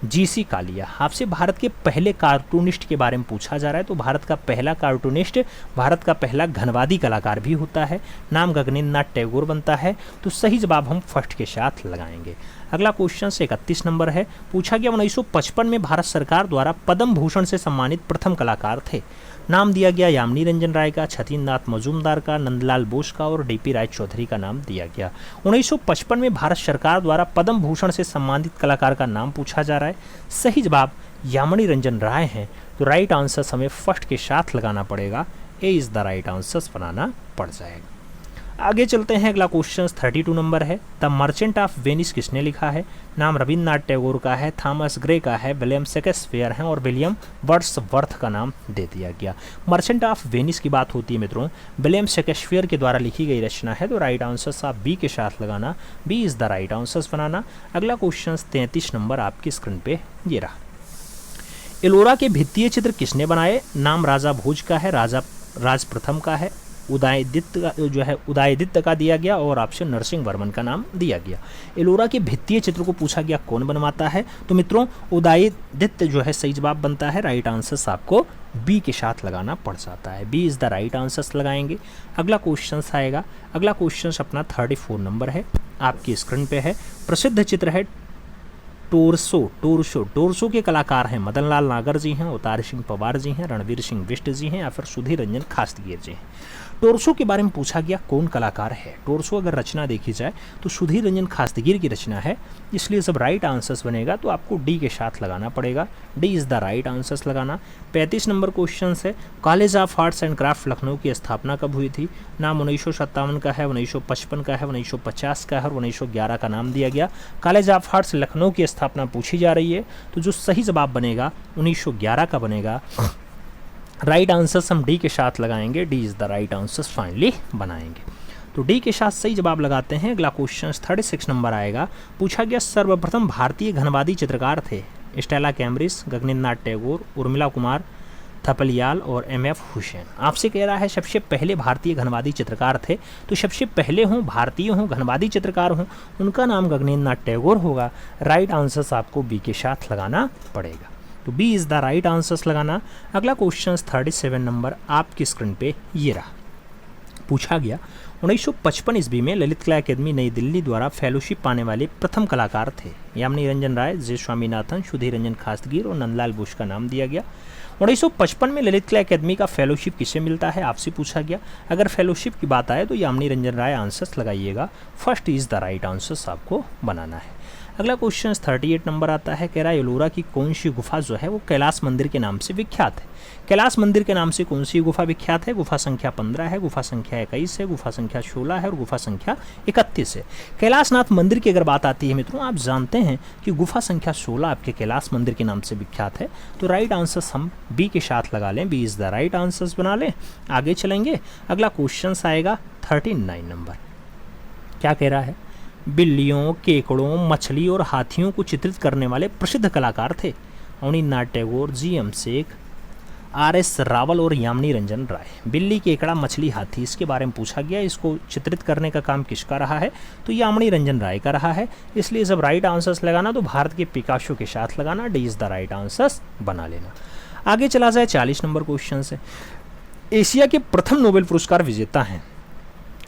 जीसी कालिया। आपसे भारत के पहले कार्टूनिस्ट के बारे में पूछा जा रहा है तो भारत का पहला कार्टूनिस्ट, भारत का पहला घनवादी कलाकार भी होता है। नाम गगनेन्द्र नाथ टैगोर बनता है, तो सही जवाब हम फर्स्ट के साथ लगाएंगे। अगला क्वेश्चन 31 नंबर है, पूछा गया 1955 में भारत सरकार द्वारा पद्म भूषण से सम्मानित प्रथम कलाकार थे। नाम दिया गया यामिनी रंजन राय का, छतीन्द्रनाथ मजूमदार का, नंदलाल बोस का और डीपी रायचौधरी का नाम दिया गया। 1955 में भारत सरकार द्वारा पद्म भूषण से सम्मानित कलाकार का नाम पूछा जा रहा है। सही जवाब यामिनी रंजन राय हैं, तो राइट आंसर हमें फर्स्ट के साथ लगाना पड़ेगा, ए इज द राइट आंसर बनाना पड़ जाएगा। आगे चलते हैं, अगला क्वेश्चन 32 नंबर है, द मर्चेंट ऑफ वेनिस किसने लिखा है? नाम रविन्द्रनाथ टैगोर का है, थॉमस ग्रे का है, विलियम शेक्सपियर है और विलियम वर्ड्सवर्थ का नाम दे दिया गया। मर्चेंट ऑफ वेनिस की बात होती है मित्रों, विलियम शेक्सपियर के द्वारा लिखी गई रचना है, तो राइट आंसर आप बी के साथ लगाना, B is the right answer बनाना। अगला क्वेश्चन 33 नंबर आपकी स्क्रीन पे ये रहा, एलोरा के भित्तीय चित्र किसने बनाए? नाम राजा भोज का है, राज प्रथम का है, उदयदित्य का दिया गया और ऑप्शन नरसिंह वर्मन का नाम दिया गया। एलोरा के भित्तीय चित्र को पूछा गया कौन बनवाता है, तो मित्रों उदयदित्य जो है सही जवाब बनता है। राइट आंसर आपको बी के साथ लगाना पड़ जाता है, B is the right answer लगाएंगे। अगला क्वेश्चन आएगा, अगला क्वेश्चन अपना 34 नंबर है, आपकी स्क्रीन पे है। प्रसिद्ध चित्र है टोरसो के कलाकार हैं मदन लाल नागर जी हैं, अवतार सिंह पवार जी हैं, रणवीर सिंह बिष्ट जी हैं या फिर सुधीर रंजन खास्तगीर जी हैं। टोरसो के बारे में पूछा गया कौन कलाकार है। टोरसो अगर रचना देखी जाए तो सुधीर रंजन खास्तगीर की रचना है, इसलिए जब राइट आंसर्स बनेगा तो आपको डी के साथ लगाना पड़ेगा। D is the right answers लगाना। 35 नंबर क्वेश्चन है, college of arts and craft Lucknow की स्थापना कब हुई थी। नाम 1957 का है, 1955 का है, 1950 का है और 1911 का नाम दिया गया। कॉलेज ऑफ आर्ट्स लखनऊ की स्थापना पूछी जा रही है, तो जो सही जवाब बनेगा 1911 का बनेगा। राइट आंसर्स हम डी के साथ लगाएंगे, D is the right answers finally बनाएंगे। तो डी के साथ सही जवाब लगाते हैं। अगला क्वेश्चन 36 नंबर आएगा। पूछा गया सर्वप्रथम भारतीय घनवादी चित्रकार थे। स्टेला कैम्ब्रिज, गगनेंद्र नाथ टैगोर, उर्मिला कुमार थपलियाल और MF हुसैन। आपसे कह रहा है सबसे पहले भारतीय घनवादी चित्रकार थे, तो सबसे पहले हों, भारतीय हों, घनवादी चित्रकार हों, उनका नाम गगनेंद्र नाथ टैगोर होगा। राइट आंसर्स आपको बी के साथ लगाना पड़ेगा, तो B is the right answers लगाना। अगला क्वेश्चन 37 नंबर आपकी स्क्रीन पे ये रहा। पूछा गया 1955 ईस्वी में ललित कला अकेदमी नई दिल्ली द्वारा फेलोशिप पाने वाले प्रथम कलाकार थे। यामिनी रंजन राय, जे स्वामीनाथन, सुधीर रंजन खास्तगीर और नंदलाल बोस का नाम दिया गया। 1955 में ललित कला अकेदमी का फेलोशिप किसे मिलता है, आपसे पूछा गया। अगर फेलोशिप की बात आए तो यामिनी रंजन राय आंसर्स लगाइएगा। First is the right answers आपको बनाना है। अगला क्वेश्चन 38 नंबर आता है। कह रहा है एलोरा की कौन सी गुफा जो है वो कैलाश मंदिर के नाम से विख्यात है। कैलाश मंदिर के नाम से कौन सी गुफा विख्यात है। गुफा संख्या 15 है, गुफा संख्या 21 है, गुफा संख्या 16 है और गुफा संख्या 31 है। कैलाशनाथ मंदिर की अगर बात आती है मित्रों, आप जानते हैं कि गुफा संख्या 16 आपके कैलाश मंदिर के नाम से विख्यात है, तो राइट आंसर्स हम बी के साथ लगा लें, B is the right answers बना लें। आगे चलेंगे। अगला क्वेश्चन आएगा 39 नंबर। क्या कह रहा है, बिल्लियों, केकड़ों, मछली और हाथियों को चित्रित करने वाले प्रसिद्ध कलाकार थे। अवनींद्र नाथ टैगोर, GM शेख, RS रावल और यामिनी रंजन राय। बिल्ली, केकड़ा, मछली, हाथी, इसके बारे में पूछा गया। इसको चित्रित करने का काम किसका रहा है, तो यामिनी रंजन राय का रहा है। इसलिए जब राइट आंसर्स लगाना तो भारत के पिकासो के साथ लगाना, D is the right answers बना लेना। आगे चला जाए 40 नंबर क्वेश्चन से। एशिया के प्रथम नोबेल पुरस्कार विजेता हैं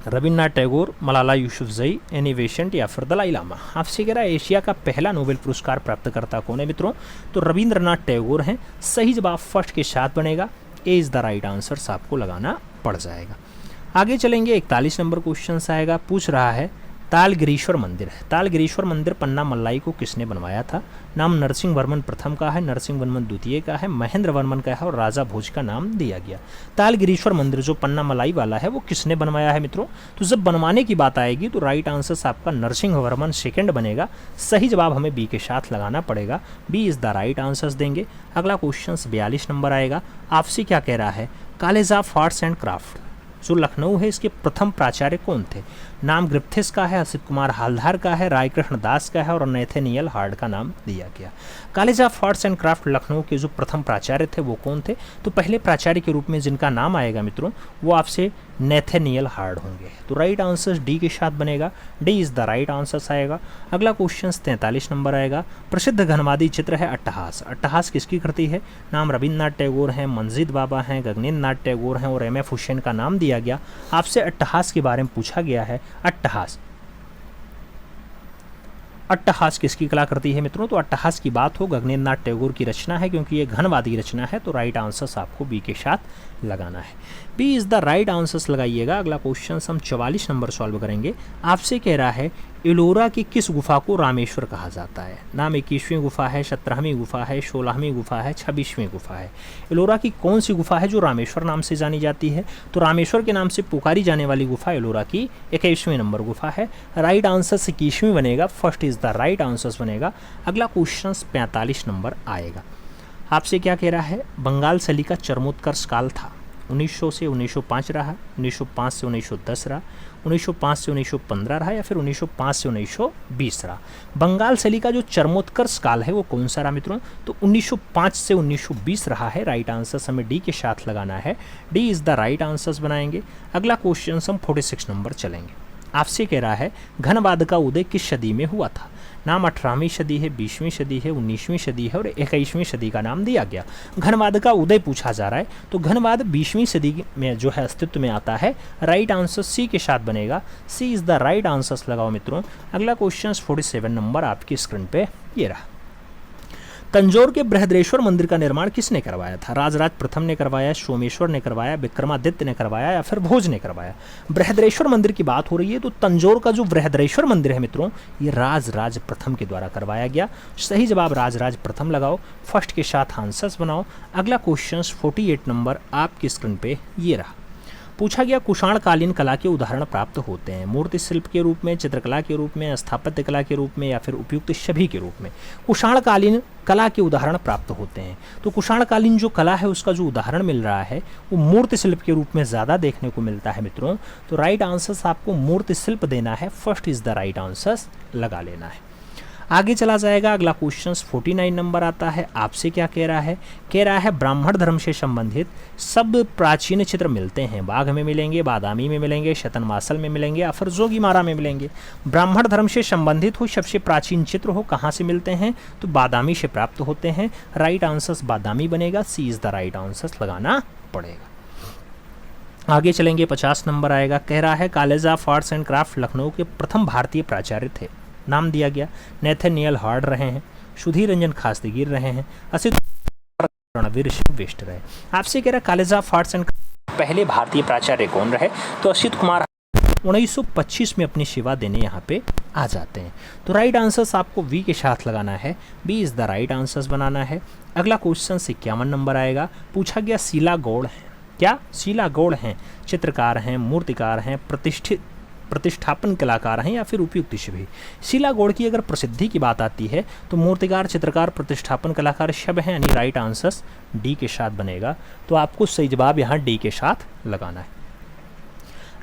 रविन्द्रनाथ टैगोर, मलाला यूसुफजई, एनी बेसेंट या फिर दलाई लामा। आपसे कह रहा है एशिया का पहला नोबेल पुरस्कार प्राप्तकर्ता कौन है मित्रों, तो रविंद्रनाथ टैगोर हैं। सही जवाब फर्स्ट के साथ बनेगा, A is the right answers आपको लगाना पड़ जाएगा। आगे चलेंगे 41 नंबर क्वेश्चन आएगा। पूछ रहा है तालगिरीश्वर मंदिर है। तालगिरीश्वर मंदिर पन्ना मल्लाई को किसने बनवाया था। नाम नरसिंह वर्मन प्रथम का है, नरसिंह वर्मन द्वितीय का है, महेंद्र वर्मन का है और राजा भोज का नाम दिया गया। तालगिरीश्वर मंदिर जो पन्ना मलाई वाला है वो किसने बनवाया है मित्रों, तो जब बनवाने की बात आएगी तो राइट आंसर्स आपका नरसिंह वर्मन सेकंड बनेगा। सही जवाब हमें बी के साथ लगाना पड़ेगा, B is the right answers देंगे। अगला क्वेश्चन 42 नंबर आएगा। आपसे क्या कह रहा है, college of arts and craft जो लखनऊ है इसके प्रथम प्राचार्य कौन थे। नाम ग्रिफ्थिस का है, असित कुमार हालधार का है, राय कृष्ण दास का है और नेथेनियल हार्ड का नाम दिया गया। College of arts and craft Lucknow के जो प्रथम प्राचार्य थे वो कौन थे, तो पहले प्राचार्य के रूप में जिनका नाम आएगा मित्रों वो आपसे नेथेनियल हार्ड होंगे। तो राइट आंसर डी के साथ बनेगा, D is the right answers आएगा। अगला क्वेश्चन 43 नंबर आएगा। प्रसिद्ध घनवादी चित्र है अट्टहास। अट्टहास किसकी कृति है। नाम रविन्द्रनाथ टैगोर हैं, मंजीत बाबा हैं, गगनेंद्र नाथ टैगोर हैं और MF हुसैन का नाम दिया गया। आपसे अट्टहास के बारे में पूछा गया है। अट्टहास अट्टहास किसकी कलाकृति है मित्रों, तो अट्टहास की बात हो गगनेंद्र नाथ टैगोर की रचना है, क्योंकि ये घनवादी रचना है। तो राइट आंसर्स आपको बी के साथ लगाना है, B is the right answers लगाइएगा। अगला क्वेश्चन हम 44 नंबर सॉल्व करेंगे। आपसे कह रहा है एलोरा की किस गुफा को रामेश्वर कहा जाता है। नाम 21वीं गुफा है, 17वीं गुफा है, 16वीं गुफा है, 26वीं गुफा है। एलोरा की कौन सी गुफा है जो रामेश्वर नाम से जानी जाती है, तो रामेश्वर के नाम से पुकारी जाने वाली गुफा एलोरा की 21वीं नंबर गुफा है। राइट आंसर 21वीं बनेगा, first is the right answers बनेगा। अगला क्वेश्चन 45 नंबर आएगा। आपसे क्या कह रहा है, बंगाल सली का चरमोत्कर्ष काल था। 1900 से 1905 रहा, 1905 से 1910 रहा, 1905 से 1915 रहा या फिर 1905 से 1920 रहा। बंगाल सली का जो चरमोत्कर्ष काल है वो कौन सा रहा मित्रों, तो 1905 से 1920 रहा है। राइट आंसर्स हमें डी के साथ लगाना है, D is the right answers बनाएंगे। अगला क्वेश्चन हम 46 नंबर चलेंगे। आपसे कह रहा है घनवाद का उदय किस सदी में हुआ था। नाम 18वीं सदी है, 20वीं सदी है, 19वीं सदी है और 21वीं सदी का नाम दिया गया। घनवाद का उदय पूछा जा रहा है, तो घनवाद 20वीं सदी में जो है अस्तित्व में आता है। राइट आंसर सी के साथ बनेगा, सी इज़ द राइट आंसर्स लगाओ मित्रों। अगला क्वेश्चन 47 नंबर आपकी स्क्रीन पे ये रहा। तंजौर के बृहदेश्वर मंदिर का निर्माण किसने करवाया था? राजराज प्रथम ने करवाया, सोमेश्वर ने करवाया, विक्रमादित्य ने करवाया या फिर भोज ने करवाया? बृहदेश्वर मंदिर की बात हो रही है तो तंजौर का जो बृहदेश्वर मंदिर है मित्रों, ये राजराज प्रथम के द्वारा करवाया गया। सही जवाब राजराज प्रथम लगाओ, फर्स्ट के साथ आंसर्स बनाओ। अगला क्वेश्चन 48 नंबर आपकी स्क्रीन पे ये रहा। पूछा गया कुषाण कालीन कला के उदाहरण प्राप्त होते हैं मूर्ति शिल्प के रूप में, चित्रकला के रूप में, स्थापत्य कला के रूप में या फिर उपयुक्त सभी के रूप में। कुषाण कालीन कला के उदाहरण प्राप्त होते हैं तो कुषाण कालीन जो कला है उसका जो उदाहरण मिल रहा है वो मूर्ति शिल्प के रूप में ज़्यादा देखने को मिलता है मित्रों। तो राइट आंसर्स आपको मूर्ति शिल्प देना है, first is the right answers लगा लेना है। आगे चला जाएगा। अगला क्वेश्चन 49 नंबर आता है। आपसे क्या कह रहा है ब्राह्मण धर्म से संबंधित सब प्राचीन चित्र मिलते हैं। बाघ में मिलेंगे, बादामी में मिलेंगे, शतनमासल में मिलेंगे या फिर जोगीमारा में मिलेंगे। ब्राह्मण धर्म से संबंधित हो, सबसे प्राचीन चित्र हो, कहाँ से मिलते हैं? तो बादामी से प्राप्त होते हैं। राइट आंसर्स बादामी बनेगा, सी इज द राइट आंसर्स लगाना पड़ेगा। आगे चलेंगे। 50 नंबर आएगा। कह रहा है college of arts and craft Lucknow के प्रथम भारतीय प्राचार्य थे। नाम दिया गया नेथनियल हार्ड रहे हैं, सुधीर रंजन खास्तीगिर रहे हैं, असित रणवीर सिंह बेस्ट रहे। आपसे कह रहा कॉलेज ऑफ आर्ट्स एंड पहले भारतीय प्राचार्य कौन रहे? तो असित कुमार 1925 में अपनी सेवा देने यहाँ पे आ जाते हैं। तो राइट आंसर्स आपको वी के साथ लगाना है, B is the right answers बनाना है। अगला क्वेश्चन 51 नंबर आएगा। पूछा गया शीला गौड़ हैं। क्या शीला गौड़ हैं? चित्रकार हैं, मूर्तिकार हैं, प्रतिष्ठापन कलाकार हैं या फिर उपयुक्त सभी? शीला गौड़ की अगर प्रसिद्धि की बात आती है तो मूर्तिकार, चित्रकार, प्रतिष्ठापन कलाकार सब हैं, यानी राइट आंसर्स डी के साथ बनेगा। तो आपको सही जवाब यहाँ डी के साथ लगाना है।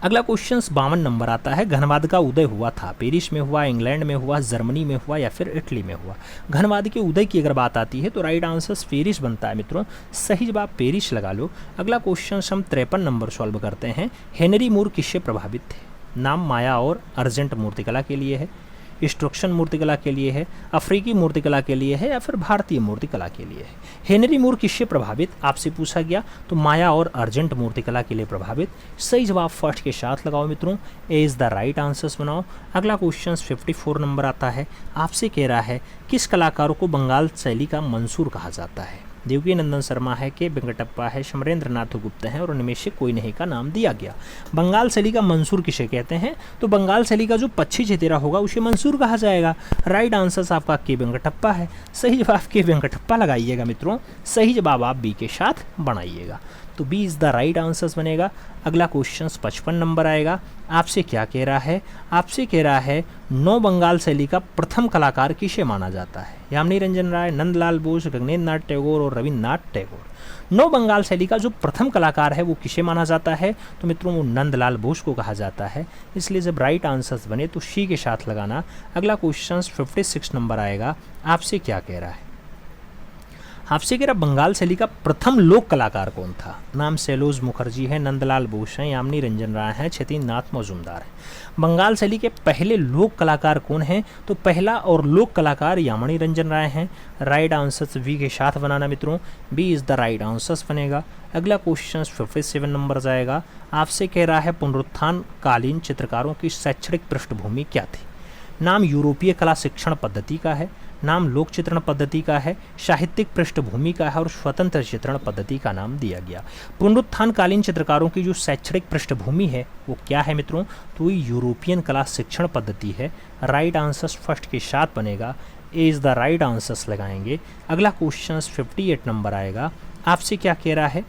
अगला क्वेश्चन 52 नंबर आता है। घनवाद का उदय हुआ था, पेरिस में हुआ, इंग्लैंड में हुआ, जर्मनी में हुआ या फिर इटली में हुआ? घनवाद के उदय की अगर बात आती है तो राइट आंसर पेरिस बनता है मित्रों, सही जवाब पेरिस लगा लो। अगला क्वेश्चन हम 53 नंबर सॉल्व करते हैं। हेनरी मूर किससे प्रभावित थे? नाम माया और अर्जेंट मूर्तिकला के लिए है, इंस्ट्रक्शन मूर्तिकला के लिए है, अफ्रीकी मूर्तिकला के लिए है या फिर भारतीय मूर्तिकला के लिए है? हेनरी मूर किससे प्रभावित आपसे पूछा गया तो माया और अर्जेंट मूर्तिकला के लिए प्रभावित। सही जवाब फर्स्ट के साथ लगाओ मित्रों, ए इज द राइट आंसर्स बनाओ। अगला क्वेश्चन 54 नंबर आता है। आपसे कह रहा है किस कलाकार को बंगाल शैली का मंसूर कहा जाता है? देवकी नंदन शर्मा है, के वेंकटप्पा है, समरेंद्र नाथ गुप्ता है और उनमें से कोई नहीं का नाम दिया गया। बंगाल शैली का मंसूर किसे कहते हैं? तो बंगाल शैली का जो पक्षी चितेरा होगा उसे मंसूर कहा जाएगा। राइट आंसर आपका के वेंकटप्पा है, सही जवाब के वेंकटप्पा लगाइएगा मित्रों, सही जवाब आप बी के साथ बनाइएगा। तो B is the right answers बनेगा। अगला क्वेश्चन 55 नंबर आएगा। आपसे क्या कह रहा है? आपसे कह रहा है नौ बंगाल शैली का प्रथम कलाकार किसे माना जाता है? यामिनी रंजन राय, नंदलाल बोस, गगनेंद्र नाथ टैगोर और रविन्द्रनाथ टैगोर। नौ बंगाल शैली का जो प्रथम कलाकार है वो किसे माना जाता है? तो मित्रों वो नंदलाल बोस को कहा जाता है, इसलिए जब राइट आंसर्स बने तो सी के साथ लगाना। अगला क्वेश्चन 56 नंबर आएगा। आपसे क्या कह रहा है? आपसे कह रहा बंगाल शैली का प्रथम लोक कलाकार कौन था? नाम सैलोज मुखर्जी है, नंदलाल बोस हैं, यामिनी रंजन राय हैं, छतीन्द्रनाथ मजूमदार हैं। बंगाल शैली के पहले लोक कलाकार कौन हैं? तो पहला और लोक कलाकार यामिनी रंजन राय हैं। राइट आंसर्स वी के साथ बनाना मित्रों, B is the right answers बनेगा। अगला क्वेश्चन 57 नंबर जाएगा। आपसे कह रहा है पुनरुत्थान कालीन चित्रकारों की शैक्षणिक पृष्ठभूमि क्या थी? नाम यूरोपीय कला शिक्षण पद्धति का है, नाम लोक चित्रण पद्धति का है, साहित्यिक पृष्ठभूमि का है और स्वतंत्र चित्रण पद्धति का नाम दिया गया। पुनरुत्थान कालीन चित्रकारों की जो शैक्षणिक पृष्ठभूमि है वो क्या है मित्रों? तो ये यूरोपियन कला शिक्षण पद्धति है। राइट आंसर्स फर्स्ट के साथ बनेगा, A is the right answers लगाएंगे। अगला क्वेश्चन 58 नंबर आएगा। आपसे क्या कह रहा है?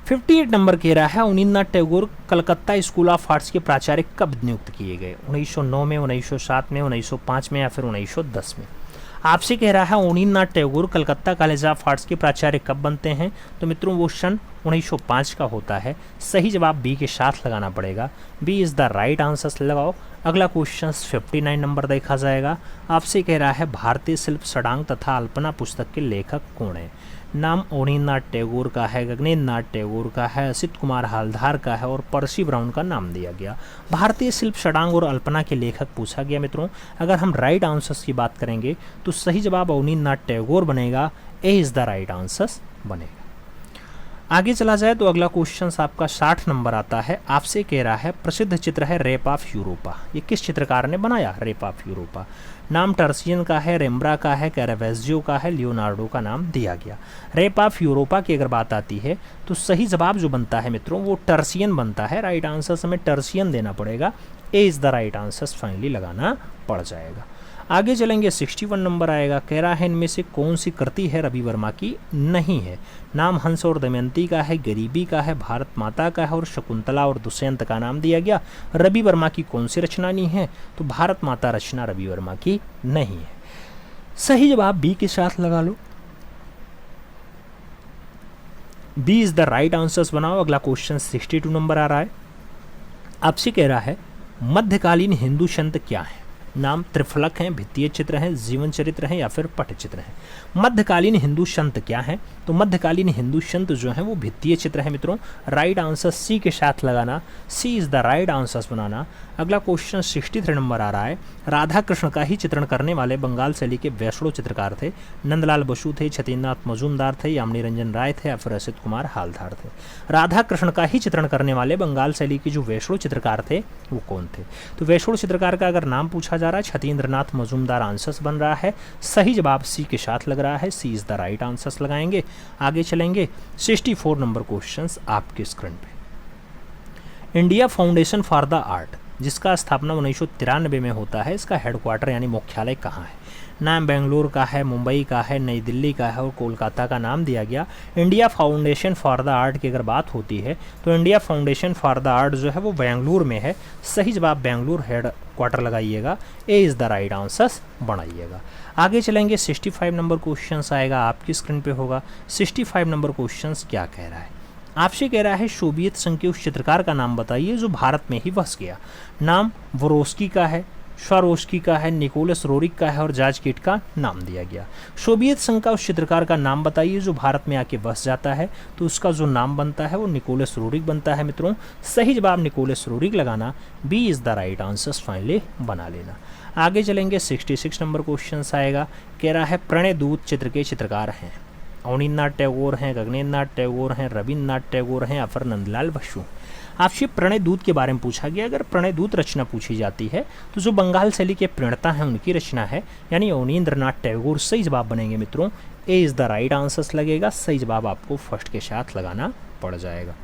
58 नंबर कह रहा है Abanindranath Tagore Calcutta school of arts के प्राचार्य कब नियुक्त किए गए? 1909 में, 1907 में, 1905 में या फिर 1910 में? आपसे कह रहा है Abanindranath Tagore Calcutta college of arts के प्राचार्य कब बनते हैं? तो मित्रों वो सन 1905 का होता है। सही जवाब बी के साथ लगाना पड़ेगा, B is the right answers लगाओ। अगला क्वेश्चन 59 नंबर देखा जाएगा। आपसे कह रहा है भारतीय शिल्प षडांग तथा अल्पना पुस्तक के लेखक कौन है? नाम अवनींद्रनाथ टैगोर का है, गगनेंद्र नाथ टैगोर का है, असित कुमार हालधार का है और पर्सी ब्राउन का नाम दिया गया। भारतीय शिल्प षडांग और अल्पना के लेखक पूछा गया मित्रों। अगर हम राइट आंसर्स की बात करेंगे तो सही जवाब अवनींद्रनाथ टैगोर बनेगा, A is the right answers बनेगा। आगे चला जाए तो अगला क्वेश्चन आपका 60 नंबर आता है। आपसे कह रहा है प्रसिद्ध चित्र है रेप ऑफ यूरोपा, ये किस चित्रकार ने बनाया? Rape of Europa. नाम टर्सियन का है, रेम्ब्रा का है, कैरावेजियो का है, लियोनार्डो का नाम दिया गया। रैप ऑफ यूरोपा की अगर बात आती है तो सही जवाब जो बनता है मित्रों वो टर्सियन बनता है। राइट आंसर हमें टर्सियन देना पड़ेगा। ए is the right answer finally लगाना पड़ जाएगा। आगे चलेंगे 61 नंबर आएगा। कह रहा है इनमें से कौन सी कृति है रवि वर्मा की नहीं है। नाम हंस और दमयंती का है, गरीबी का है, भारत माता का है और शकुंतला और दुष्यंत का नाम दिया गया। रवि वर्मा की कौन सी रचना नहीं है, तो भारत माता रचना रवि वर्मा की नहीं है। सही जवाब बी के साथ लगा लो। B is the right answers बनाओ। अगला क्वेश्चन 62 नंबर आ रहा है। आपसे कह रहा है मध्यकालीन हिंदू संत क्या है। नाम त्रिफलक हैं, भित्तीय चित्र हैं, जीवन चरित्र हैं या फिर पटचित्र हैं। मध्यकालीन हिंदू संत क्या है, तो मध्यकालीन हिंदू संत जो हैं वो भित्तीय चित्र है मित्रों। राइट आंसर सी के साथ लगाना। सी इज द राइट आंसर्स बनाना। अगला क्वेश्चन 63 नंबर आ रहा है। राधा कृष्ण का ही चित्रण करने वाले बंगाल शैली के वैष्णव चित्रकार थे। नंदलाल बसु थे, छतीन्द्रनाथ मजूमदार थे, यामिनी रंजन राय थे या फिर असित कुमार हालदार थे। राधा कृष्ण का ही चित्रण करने वाले बंगाल शैली के जो वैष्णव चित्रकार थे वो कौन थे, तो वैष्णव चित्रकार का अगर नाम पूछा जा रहा है छतीन्द्रनाथ मजूमदार आंसर्स बन रहा है। सही जवाब सी के साथ लग रहा है। सी इज द राइट आंसर्स लगाएंगे। आगे चलेंगे 64 नंबर क्वेश्चंस आपके स्क्रीन पे। India foundation for the art जिसका स्थापना 1993 में होता है, इसका हेडक्वार्टर यानी मुख्यालय कहाँ है। नाम बेंगलुरु का है, मुंबई का है, नई दिल्ली का है और कोलकाता का नाम दिया गया। India foundation for the art की अगर बात होती है तो India foundation for the art जो है वो बेंगलुरु में है। सही जवाब बेंगलुरु हेड क्वार्टर लगाइएगा। ए इज़ द राइट आंसर्स बनाइएगा। आगे चलेंगे 65 नंबर क्वेश्चंस आएगा, आपकी स्क्रीन पे होगा। 65 नंबर क्वेश्चंस क्या कह रहा है, आपसे कह रहा है सोवियत संघ के उस चित्रकार का नाम बताइए जो भारत में ही बस गया। नाम वोरोस्की का है, स्वारोस्की का है, निकोलस रोरिक का है और जॉर्ज किट का नाम दिया गया। सोवियत संघ का उस चित्रकार का नाम बताइए जो भारत में आके बस जाता है, तो उसका जो नाम बनता है वो निकोलस रोरिक बनता है मित्रों। सही जवाब निकोलस रोरिक लगाना। B is the right answers finally बना लेना। आगे चलेंगे 66 नंबर क्वेश्चन आएगा। कह रहा है प्रणय दूत चित्र के चित्रकार हैं। अवनीन्द्रनाथ टैगोर हैं, गगनेन्द्रनाथ टैगोर हैं, रविन्द्रनाथ टैगोर हैं या फिर नंदलाल बसु। आपसे प्रणय दूत के बारे में पूछा गया। अगर प्रणय दूत रचना पूछी जाती है तो जो बंगाल शैली के प्रणेता हैं उनकी रचना है, यानी अवनीन्द्रनाथ टैगोर। सही जवाब बनेंगे मित्रों। ए इज़ द राइट आंसर्स लगेगा। सही जवाब आपको फर्स्ट के साथ लगाना पड़ जाएगा।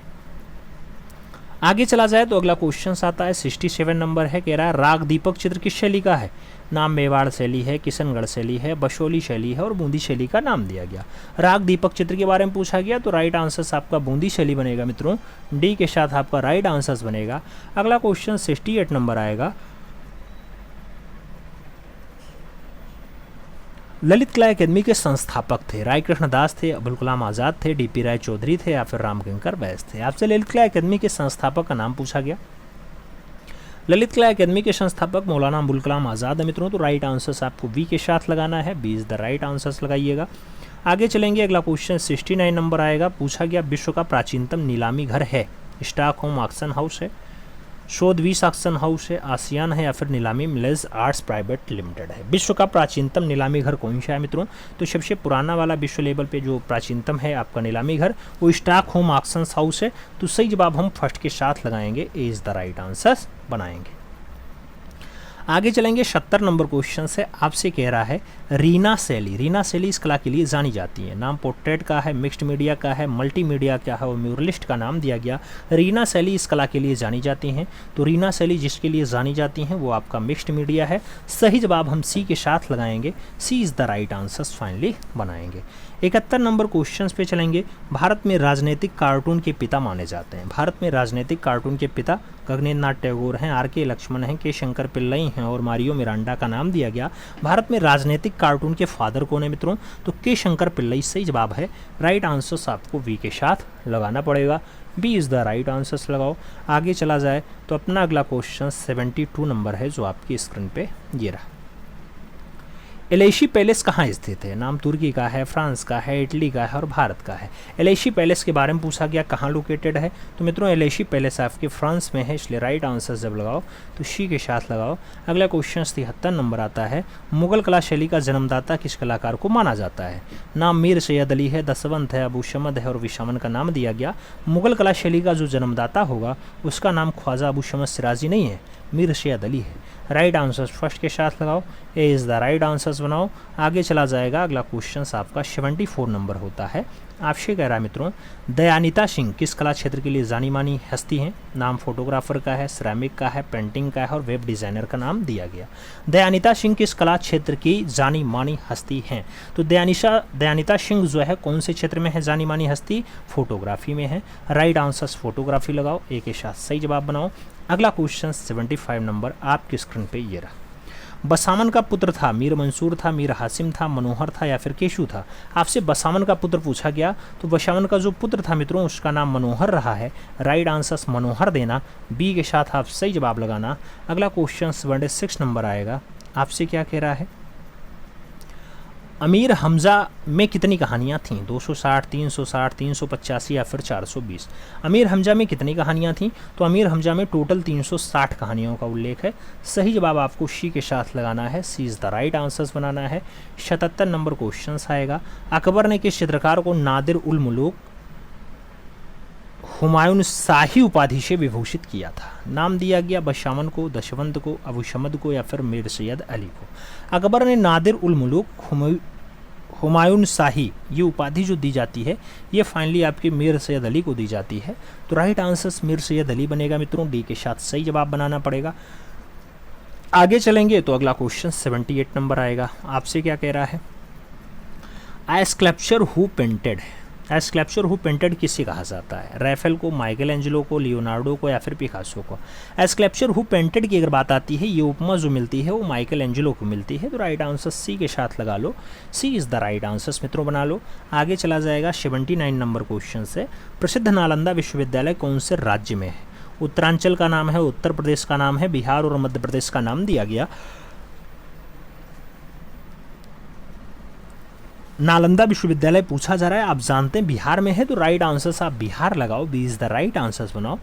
आगे चला जाए तो अगला क्वेश्चन आता है 67 नंबर है। कह रहा है राग दीपक चित्र किस शैली का है। नाम मेवाड़ शैली है, किशनगढ़ शैली है, बशोली शैली है और बूंदी शैली का नाम दिया गया। राग दीपक चित्र के बारे में पूछा गया तो राइट आंसर्स आपका बूंदी शैली बनेगा मित्रों। डी के साथ आपका राइट आंसर्स बनेगा। अगला क्वेश्चन 68 नंबर आएगा। ललित कला अकेदमी के संस्थापक थे। राय कृष्ण दास थे, अबुल कलाम आज़ाद थे, डीपी राय चौधरी थे या फिर रामकिंकर बैस थे। आपसे ललित कला अकेदमी के संस्थापक का नाम पूछा गया। ललित कला अकेदमी के संस्थापक मौलाना अबुल कलाम आज़ाद है मित्रों। तो राइट आंसर्स आपको बी के साथ लगाना है। B is the right answers लगाइएगा। आगे चलेंगे। अगला क्वेश्चन 69 नंबर आएगा। पूछा गया विश्व का प्राचीनतम नीलामी घर है। स्टॉकहोम ऑक्शन हाउस है, सोथबीस ऑक्शन हाउस है, आसियान है या फिर नीलामी मिलर्स आर्ट्स प्राइवेट लिमिटेड है। विश्व का प्राचीनतम नीलामी घर कौन सा है मित्रों, तो सबसे पुराना वाला विश्व लेवल पे जो प्राचीनतम है आपका नीलामी घर वो स्टॉकहोम ऑक्शन हाउस है। तो सही जवाब हम फर्स्ट के साथ लगाएंगे। ए इज़ द राइट आंसर्स बनाएंगे। आगे चलेंगे 70 नंबर क्वेश्चन से। आपसे कह रहा है रीना शैली। रीना शैली इस कला के लिए जानी जाती है। नाम पोर्ट्रेट का है, मिक्स्ड मीडिया का है, मल्टीमीडिया का है और म्यूरलिस्ट का नाम दिया गया। रीना शैली इस कला के लिए जानी जाती हैं। तो रीना शैली जिसके लिए जानी जाती हैं वो आपका मिक्स्ड मीडिया है। सही जवाब हम सी के साथ लगाएंगे। C is the right answers finally बनाएंगे। 71 नंबर क्वेश्चंस पे चलेंगे। भारत में राजनीतिक कार्टून के पिता माने जाते हैं। भारत में राजनीतिक कार्टून के पिता गगनेन्द्रनाथ टैगोर हैं, आर के लक्ष्मण हैं, के शंकर पिल्लई हैं और मारियो मिरांडा का नाम दिया गया। भारत में राजनीतिक कार्टून के फादर कौन है मित्रों, तो के शंकर पिल्लई सही जवाब है। राइट आंसर्स आपको वी के साथ लगाना पड़ेगा। B is the right answers लगाओ। आगे चला जाए तो अपना अगला क्वेश्चन 72 नंबर है जो आपकी स्क्रीन पे ये रहा। एलेशी पैलेस कहाँ स्थित है। नाम तुर्की का है, फ्रांस का है, इटली का है और भारत का है। एलेशी पैलेस के बारे में पूछा गया कहाँ लोकेटेड है, तो मित्रों एलेशी पैलेस आपके फ्रांस में है, इसलिए राइट आंसर जब लगाओ तो सी के साथ लगाओ। अगला क्वेश्चन 73 नंबर आता है। मुगल कला शैली का जन्मदाता किस कलाकार को माना जाता है। नाम मीर सैयद अली है, दसवंत है, अबू शमद है और विशामन का नाम दिया गया। मुगल कला शैली का जो जन्मदाता होगा उसका नाम ख्वाजा अबू शमद सिराजी नहीं है, मीर सैयद अली है। राइट आंसर फर्स्ट के साथ लगाओ, ए इज़ द राइट आंसर्स बनाओ। आगे चला जाएगा, अगला क्वेश्चन आपका 74 नंबर होता है। आपसे कह रहा है मित्रों, दयानिता सिंह किस कला क्षेत्र के लिए जानी मानी हस्ती हैं? नाम फोटोग्राफर का है, सिरेमिक का है, पेंटिंग का है और वेब डिज़ाइनर का नाम दिया गया। दयानिता सिंह किस कला क्षेत्र की जानी मानी हस्ती हैं? तो दयानिता सिंह जो है कौन से क्षेत्र में है जानी मानी हस्ती? फोटोग्राफी में है। राइट आंसर्स फोटोग्राफी लगाओ, एक के साथ सही जवाब बनाओ। अगला क्वेश्चन 75 नंबर आपकी स्क्रीन पे ये रहा। बसामन का पुत्र था, मीर मंसूर था, मीर हासिम था, मनोहर था या फिर केशु था? आपसे बसामन का पुत्र पूछा गया, तो बसामन का जो पुत्र था मित्रों उसका नाम मनोहर रहा है। राइट आंसर्स मनोहर देना, बी के साथ आप सही जवाब लगाना। अगला क्वेश्चन 76 नंबर आएगा। आपसे क्या कह रहा है, अमीर हमज़ा में कितनी कहानियाँ थीं? 260, 360, 385 या फिर 420? अमीर हमज़ा में कितनी कहानियाँ थीं? तो अमीर हमज़ा में टोटल 360 कहानियों का उल्लेख है। सही जवाब आपको शी के साथ लगाना है, सी इज़ द राइट आंसर्स बनाना है। 77 नंबर क्वेश्चन आएगा। अकबर ने किस चित्रकार को नादिर उल मुलूक हुमायूं शाही उपाधि से विभूषित किया था? नाम दिया गया बशामन को, दशवंत को, अबू शमद को या फिर मीर सैयद अली को। अकबर ने नादिर उल मुलूक हुमायूं शाही ये उपाधि जो दी जाती है ये फाइनली आपके मीर सैयद अली को दी जाती है। तो राइट आंसर्स मीर सैयद अली बनेगा मित्रों, डी के साथ सही जवाब बनाना पड़ेगा। आगे चलेंगे तो अगला क्वेश्चन 78 नंबर आएगा। आपसे क्या कह रहा है, I sculpture who painted? Sculpture who painted किसे कहा जाता है? रैफेल को, माइकल एंजेलो को, लियोनार्डो को या फिर पिकासो को? स्कल्पचर हु पेंटेड की अगर बात आती है, ये उपमा जो मिलती है वो माइकल एंजेलो को मिलती है। तो राइट आंसर सी के साथ लगा लो, सी इज़ द राइट आंसर्स मित्रों बना लो। आगे चला जाएगा 79 नंबर क्वेश्चन से। प्रसिद्ध नालंदा विश्वविद्यालय कौन से राज्य में है? उत्तरांचल का नाम है, उत्तर प्रदेश का नाम है, बिहार और मध्य प्रदेश का नाम दिया गया। नालंदा विश्वविद्यालय पूछा जा रहा है, आप जानते हैं बिहार में है, तो राइट आंसर्स आप बिहार लगाओ, B is the right answers बनाओ।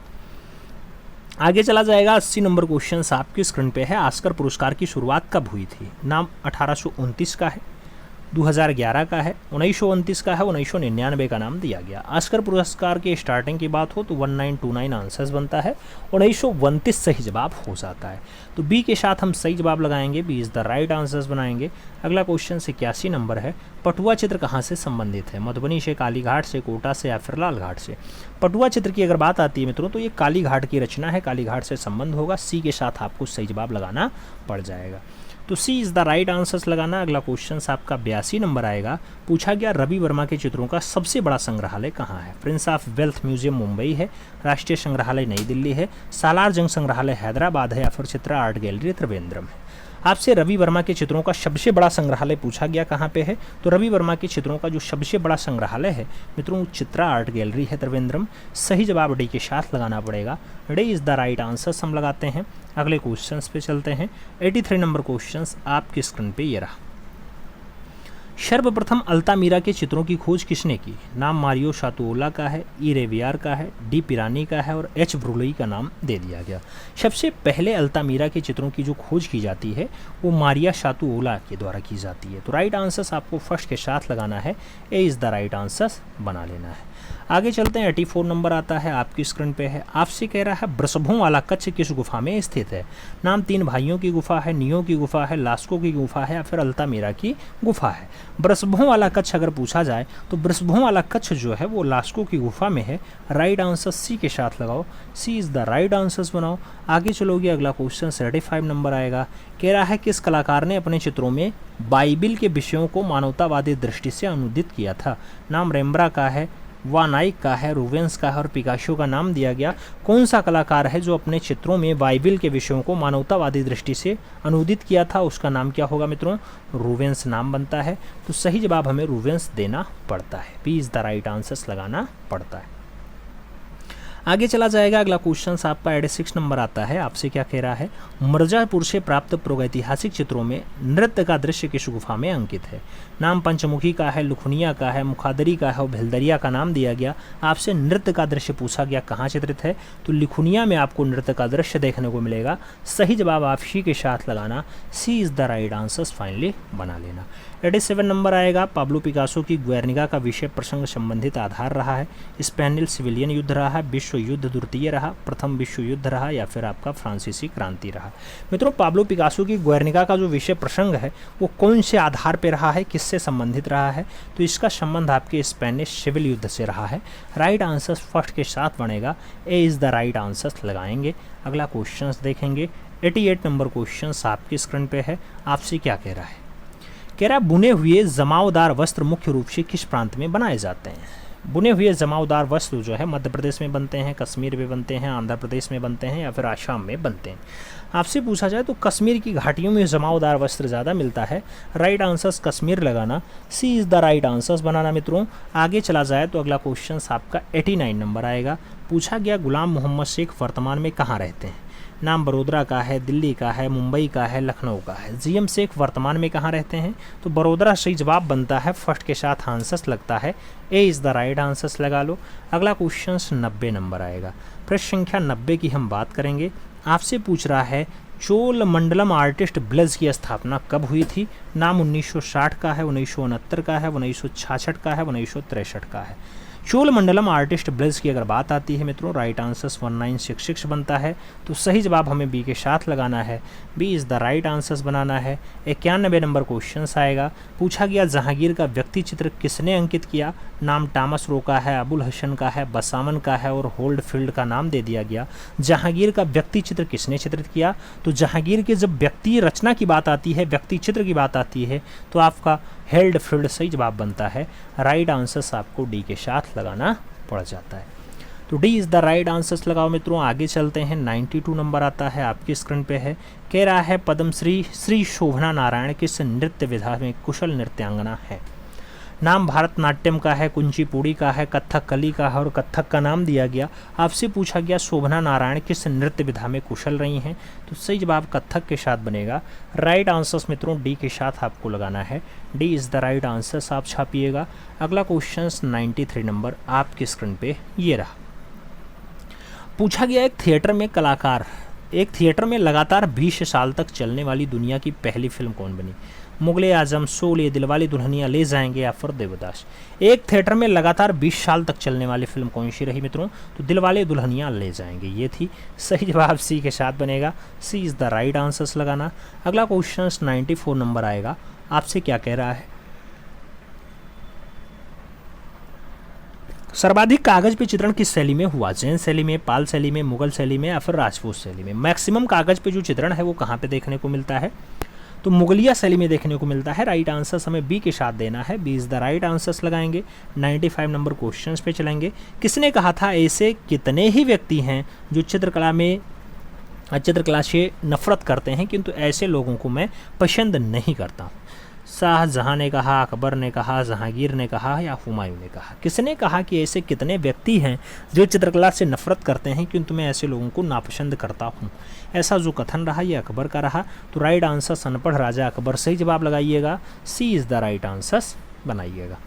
आगे चला जाएगा 80 नंबर क्वेश्चन आपकी स्क्रीन पे है। ऑस्कर पुरस्कार की शुरुआत कब हुई थी? नाम 1829 का है, 2011 का है, 1929 का है, 1999 का नाम दिया गया। ऑस्कर पुरस्कार के स्टार्टिंग की बात हो तो 1929 आंसर्स बनता है, 1929 सही जवाब हो जाता है। तो बी के साथ हम सही जवाब लगाएंगे, B is the right answers बनाएंगे। अगला क्वेश्चन 81 नंबर है। पटुआ चित्र कहाँ से संबंधित है? मधुबनी से, कालीघाट से, कोटा से या फिर लालघाट से? पटुआ चित्र की अगर बात आती है मित्रों तो ये कालीघाट की रचना है, कालीघाट से संबंध होगा। सी के साथ आपको सही जवाब लगाना पड़ जाएगा, तो सी इज़ द राइट आंसर्स लगाना। अगला क्वेश्चन आपका 82 नंबर आएगा। पूछा गया रवि वर्मा के चित्रों का सबसे बड़ा संग्रहालय कहाँ है? Prince of wealth museum Mumbai है, राष्ट्रीय संग्रहालय नई दिल्ली है, सालार जंग संग्रहालय हैदराबाद है या फिर चित्रा आर्ट गैलरी त्रिवेंद्रम है? आपसे रवि वर्मा के चित्रों का सबसे बड़ा संग्रहालय पूछा गया कहाँ पे है? तो रवि वर्मा के चित्रों का जो सबसे बड़ा संग्रहालय है मित्रों चित्रा आर्ट गैलरी है त्रिवेंद्रम। सही जवाब डी के साथ लगाना पड़ेगा, D is the right answers हम लगाते हैं। अगले क्वेश्चंस पे चलते हैं। 83 नंबर क्वेश्चंस आपकी स्क्रीन पे ये रहा। सर्वप्रथम अल्तामीरा के चित्रों की खोज किसने की? नाम मारियो शातुओला का है, ई रेवियार का है, डी पिरानी का है और एच ब्रुलई का नाम दे दिया गया। सबसे पहले अल्तामीरा के चित्रों की जो खोज की जाती है वो मारिया शातुओला के द्वारा की जाती है। तो राइट आंसर्स आपको फर्स्ट के साथ लगाना है, A is the right answers बना लेना है। आगे चलते हैं। 84 नंबर आता है आपकी स्क्रीन पे है। आपसे कह रहा है वृषभों वाला कच्छ किस गुफा में स्थित है? नाम तीन भाइयों की गुफा है, नियो की गुफा है, लास्को की गुफा है या फिर अल्तामीरा की गुफा है? वृषभों वाला कच्छ अगर पूछा जाए तो वृषभों वाला कच्छ जो है वो लास्को की गुफा में है। राइट आंसर सी के साथ लगाओ, सी इज़ द राइट आंसर्स बनाओ। आगे चलोगे, अगला क्वेश्चन 75 नंबर आएगा। कह रहा है किस कलाकार ने अपने चित्रों में बाइबिल के विषयों को मानवतावादी दृष्टि से अनुदित किया था? नाम रेम्ब्रा का है, वानाइक का है, रूवेंस का है और पिकासो का नाम दिया गया। कौन सा कलाकार है जो अपने चित्रों में बाइबिल के विषयों को मानवतावादी दृष्टि से अनुदित किया था? उसका नाम क्या होगा मित्रों? रूवेंस नाम बनता है। तो सही जवाब हमें रूवेंस देना पड़ता है, B is the right answers लगाना पड़ता है। आगे चला जाएगा, अगला क्वेश्चन आपका 86 नंबर आता है। आपसे क्या कह रहा है? मिर्जापुर से प्राप्त प्रागैतिहासिक चित्रों में नृत्य का दृश्य किस गुफा में अंकित है? नाम पंचमुखी का है, लुखनिया का है, मुखादरी का है और भेलदरिया का नाम दिया गया। आपसे नृत्य का दृश्य पूछा गया कहाँ चित्रित है? तो लिखुनिया में आपको नृत्य का दृश्य देखने को मिलेगा। सही जवाब आप सी के साथ लगाना, C is the right answers finally बना लेना। 87 नंबर आएगा, पाब्लो पिकासो की ग्वेर्निका का विषय प्रसंग संबंधित आधार रहा है। स्पेनिश सिविलियन युद्ध रहा, विश्व युद्ध द्वितीय रहा, प्रथम विश्व युद्ध रहा, या फिर आपका फ्रांसीसी क्रांति रहा। मित्रों, पाब्लो पिकासो की ग्वेर्निका का जो विषय प्रसंग है वो कौन से आधार पर रहा है, किससे संबंधित रहा है? तो इसका संबंध आपके स्पेनिश सिविल युद्ध से रहा है। राइट आंसर फर्स्ट के साथ बनेगा, A is the right answer लगाएंगे। अगला क्वेश्चन देखेंगे, 88 नंबर क्वेश्चन आपकी स्क्रीन पे है। आपसे क्या कह रहा है? कह रहा है बुने हुए जमावदार वस्त्र मुख्य रूप से किस प्रांत में बनाए जाते हैं? बुने हुए जमावदार वस्त्र जो है मध्य प्रदेश में बनते हैं, कश्मीर में बनते हैं, आंध्र प्रदेश में बनते हैं, या फिर आसाम में बनते हैं। आपसे पूछा जाए तो कश्मीर की घाटियों में जमावदार वस्त्र ज़्यादा मिलता है। राइट आंसर्स कश्मीर लगाना, C is the right answers बनाना। मित्रों, आगे चला जाए तो अगला क्वेश्चन आपका 89 नंबर आएगा। पूछा गया गुलाम मोहम्मद शेख वर्तमान में कहाँ रहते हैं? नाम बड़ोदरा का है, दिल्ली का है, मुंबई का है, लखनऊ का है। जीएम शेख वर्तमान में कहाँ रहते हैं? तो बड़ोदरा सही जवाब बनता है, फर्स्ट के साथ आंसर्स लगता है, A is the right answers लगा लो। अगला क्वेश्चन 90 नंबर आएगा। प्रश्न संख्या 90 की हम बात करेंगे। आपसे पूछ रहा है चोलमंडलम आर्टिस्ट ब्लेज की स्थापना कब हुई थी? नाम 1960 का है, 1969 का है, 1966 का है, 1963 का है। चोलमंडलम आर्टिस्ट ब्लेज की अगर बात आती है मित्रों, राइट आंसर्स 1966 बनता है, तो सही जवाब हमें बी के साथ लगाना है, B is the right answers बनाना है। 91 नंबर क्वेश्चन आएगा। पूछा गया जहांगीर का व्यक्ति चित्र किसने अंकित किया? नाम टॉमस रो का है, अबुल हसन का है, बसामन का है, और होल्डफील्ड का नाम दे दिया गया। जहांगीर का व्यक्ति चित्र किसने चित्रित किया? तो जहांगीर के जब व्यक्ति रचना की बात आती है, व्यक्ति चित्र की बात आती है, तो आपका होल्डफील्ड सही जवाब बनता है। राइट आंसर्स आपको डी के साथ लगाना पड़ जाता है, तो D is the right answers लगाओ। मित्रों, आगे चलते हैं। 92 नंबर आता है, आपकी स्क्रीन पे है। कह रहा है पद्मश्री श्री शोभना नारायण किस नृत्य विधा में कुशल नृत्यांगना है? नाम भारतनाट्यम का है, कुंचिपुड़ी का है, कथकली का है, और कथक का नाम दिया गया। आपसे पूछा गया शोभना नारायण किस नृत्य विधा में कुशल रही हैं? तो सही जवाब कथक के साथ बनेगा। राइट आंसर्स मित्रों डी के साथ आपको लगाना है, D is the right answers आप छापिएगा। अगला क्वेश्चन 93 नंबर आपकी स्क्रीन पे ये रहा। पूछा गया एक थिएटर में लगातार 20 साल तक चलने वाली दुनिया की पहली फिल्म कौन बनी? मुगले आजम, शोले, दिलवाले दुल्हनिया ले जाएंगे, या फिर देवदास। एक थिएटर में लगातार 20 साल तक चलने वाली फिल्म कौन सी रही मित्रों? तो दिलवाले दुल्हनिया ले जाएंगे, ये थी। सही जवाब सी के साथ बनेगा, सी इज़ द राइट आंसर्स लगाना। अगला क्वेश्चन 94 नंबर आएगा। आपसे क्या कह रहा है? सर्वाधिक कागज पे चित्रण किस शैली में हुआ? जैन शैली में, पाल शैली में, मुगल शैली में, या फिर राजपूत शैली में? मैक्सिमम कागज पे जो चित्रण है वो कहाँ पे देखने को मिलता है? तो मुगलिया शैली में देखने को मिलता है। राइट आंसर्स हमें बी के साथ देना है, B is the right answers लगाएंगे। 95 नंबर क्वेश्चंस पे चलेंगे। किसने कहा था ऐसे कितने ही व्यक्ति हैं जो चित्रकला से नफरत करते हैं, किंतु ऐसे लोगों को मैं पसंद नहीं करता? शाहजहां ने कहा, अकबर ने कहा, जहांगीर ने कहा, या हुमायूं ने कहा? किसने कहा कि ऐसे कितने व्यक्ति हैं जो चित्रकला से नफरत करते हैं, किंतु मैं ऐसे लोगों को नापसंद करता हूँ? ऐसा जो कथन रहा ये अकबर का रहा। तो राइट आंसर अनपढ़ राजा अकबर सही जवाब लगाइएगा, सी इज़ द राइट आंसर्स बनाइएगा।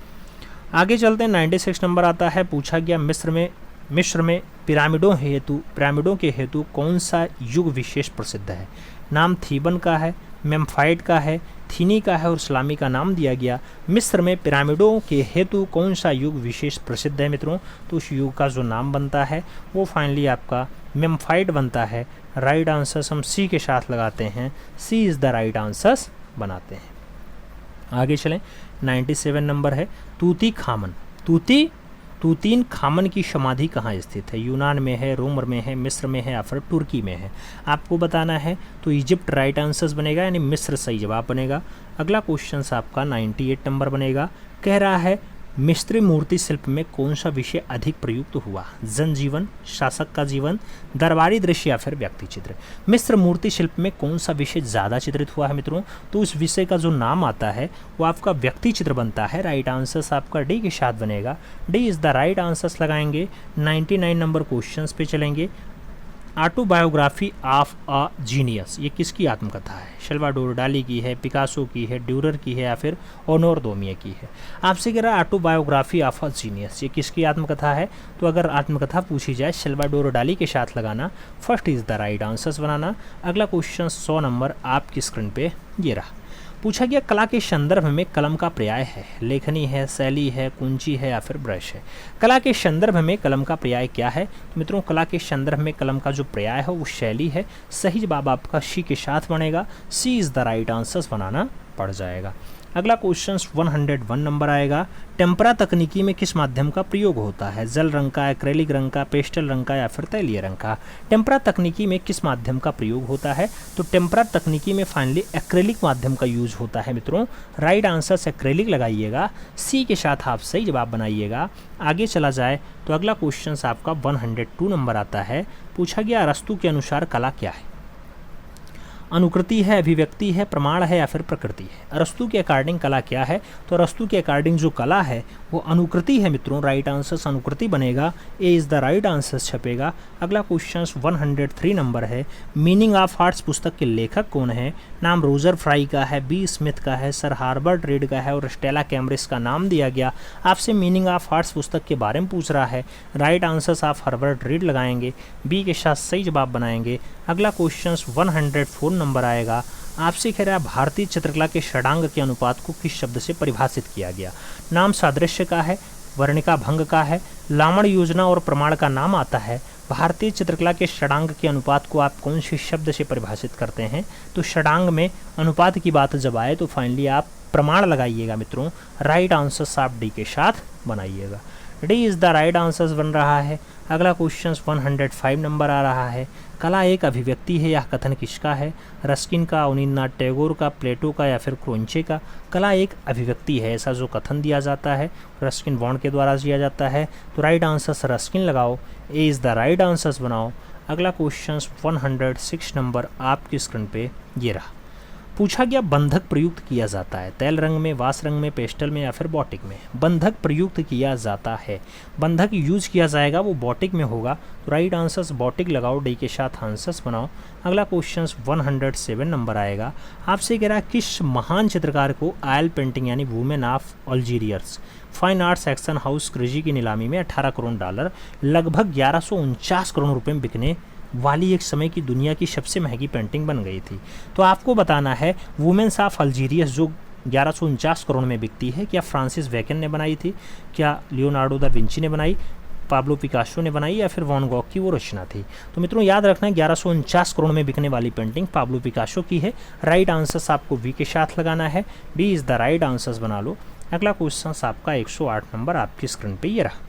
आगे चलते हैं। 96 नंबर आता है। पूछा गया मिस्र में पिरामिडों के हेतु कौन सा युग विशेष प्रसिद्ध है? नाम थीबन का है, मेम्फाइड का है, थीनी का है, और इस्लामी का नाम दिया गया। मिस्र में पिरामिडों के हेतु कौन सा युग विशेष प्रसिद्ध है मित्रों? तो उस युग का जो नाम बनता है वो फाइनली आपका मेम्फाइड बनता है। राइट आंसर्स हम सी के साथ लगाते हैं, सी इज़ द राइट आंसर्स बनाते हैं। आगे चलें। 97 नंबर है। तूतीन खामन की समाधि कहाँ स्थित है? यूनान में है, रोम में है, मिस्र में है, या फिर तुर्की में है? आपको बताना है। तो इजिप्ट राइट आंसर्स बनेगा, यानी मिस्र सही जवाब बनेगा। अगला क्वेश्चन आपका 98 नंबर बनेगा। कह रहा है मिस्री मूर्ति शिल्प में कौन सा विषय अधिक प्रयुक्त हुआ? जनजीवन, शासक का जीवन, दरबारी दृश्य, या फिर व्यक्ति चित्र? मिस्र मूर्ति शिल्प में कौन सा विषय ज़्यादा चित्रित हुआ है मित्रों? तो उस विषय का जो नाम आता है वो आपका व्यक्ति चित्र बनता है। राइट आंसर्स आपका डी के साथ बनेगा, D is the right answers लगाएंगे। 99 नंबर क्वेश्चन पे चलेंगे। ऑटोबायोग्राफी ऑफ अ जीनियस, ये किसकी आत्मकथा है? सल्वाडोर डाली की है, पिकासो की है, ड्यूरर की है, या फिर ऑनोर दोमिये की है? आपसे कह रहा है ऑटोबायोग्राफी ऑफ अ जीनियस, ये किसकी आत्मकथा है? तो अगर आत्मकथा पूछी जाए सल्वाडोर डाली के साथ लगाना, first is the right answers बनाना। अगला क्वेश्चन 100 नंबर आपकी स्क्रीन पे ये रहा। पूछा गया कला के संदर्भ में कलम का पर्याय है, लेखनी है, शैली है, कुंची है या फिर ब्रश है। कला के संदर्भ में कलम का पर्याय क्या है? तो मित्रों कला के संदर्भ में कलम का जो पर्याय है वो शैली है। सही जवाब आपका सी के साथ बनेगा, सी इज द राइट आंसर बनाना पड़ जाएगा। अगला क्वेश्चन 101 नंबर आएगा। टेम्परा तकनीकी में किस माध्यम का प्रयोग होता है? जल रंग का, एक्रेलिक रंग का, पेस्टल रंग का या फिर तैलीय रंग का। टेम्परा तकनीकी में किस माध्यम का प्रयोग होता है? तो टेम्परा तकनीकी में फाइनली एक्रेलिक माध्यम का यूज होता है मित्रों। राइट आंसर से एक्रेलिक लगाइएगा, सी के साथ आप सही जवाब बनाइएगा। आगे चला जाए तो अगला क्वेश्चन आपका 102 नंबर आता है। पूछा गया अरस्तु के अनुसार कला क्या है? अनुकृति है, अभिव्यक्ति है, प्रमाण है या फिर प्रकृति है। अरस्तु के अकॉर्डिंग कला क्या है? तो अरस्तु के अकॉर्डिंग जो कला है वो अनुकृति है मित्रों। राइट आंसर अनुकृति बनेगा, A is the right answer छपेगा। अगला क्वेश्चन 103 नंबर है। मीनिंग ऑफ आर्ट्स पुस्तक के लेखक कौन है? नाम रोजर फ्राई का है, बी स्मिथ का है, सर हार्बर्ट रीड का है और स्टेला कैम्ब्रिज का नाम दिया गया। आपसे मीनिंग ऑफ आर्ट्स पुस्तक के बारे में पूछ रहा है। राइट आंसर आप हार्बर्ट रीड लगाएंगे, बी के साथ सही जवाब बनाएंगे। अगला क्वेश्चन 104 नंबर आएगा। आपसे कह रहा है भारतीय चित्रकला के षडांग के अनुपात को किस शब्द से परिभाषित किया गया? नाम सादृश्य का है, वर्णिका भंग का है, लामण योजना और प्रमाण का नाम आता है। भारतीय चित्रकला के षडांग के अनुपात को आप कौन से शब्द से परिभाषित करते हैं? तो षडांग में अनुपात की बात जब आए तो फाइनली आप प्रमाण लगाइएगा मित्रों। राइट आंसर आप डी के साथ बनाइएगा, D is the right answer बन रहा है। अगला क्वेश्चन 105 नंबर आ रहा है। कला एक अभिव्यक्ति है, यह कथन किसका है? रस्किन का, अवनींद्रनाथ टैगोर का, प्लेटो का या फिर क्रोंचे का। कला एक अभिव्यक्ति है ऐसा जो कथन दिया जाता है रस्किन बॉन्ड के द्वारा दिया जाता है। तो राइट आंसर रस्किन लगाओ, ए इज़ द राइट आंसर बनाओ। अगला क्वेश्चन 106 नंबर आपकी स्क्रीन पे ये रहा। पूछा गया बंधक प्रयुक्त किया जाता है तैल रंग में, वास रंग में, पेस्टल में या फिर बॉटिक में। बंधक प्रयुक्त किया जाता है, बंधक यूज किया जाएगा वो बॉटिक में होगा। तो राइट आंसर्स बॉटिक लगाओ, डी के साथ आंसर्स बनाओ। अगला क्वेश्चन 107 नंबर आएगा। आपसे कह रहा है किस महान चित्रकार को ऑयल पेंटिंग यानी women of Algiers fine arts auction house क्रेजी की नीलामी में 18 करोड़ डॉलर लगभग 1149 करोड़ रुपए में बिकने वाली एक समय की दुनिया की सबसे महंगी पेंटिंग बन गई थी? तो आपको बताना है वुमेन्स ऑफ अल्जीरियस जो 1149 करोड़ में बिकती है, क्या फ्रांसिस बेकन ने बनाई थी, क्या लियोनार्डो दा विंची ने बनाई, पाब्लो पिकासो ने बनाई या फिर वॉन गॉग की वो रचना थी? तो मित्रों याद रखना 1149 करोड़ में बिकने वाली पेंटिंग पाब्लो पिकासो की है। राइट आंसर्स आपको बी के साथ लगाना है, B is the right answers बना लो। अगला क्वेश्चन आपका 108 नंबर आपकी स्क्रीन पर ये रहा।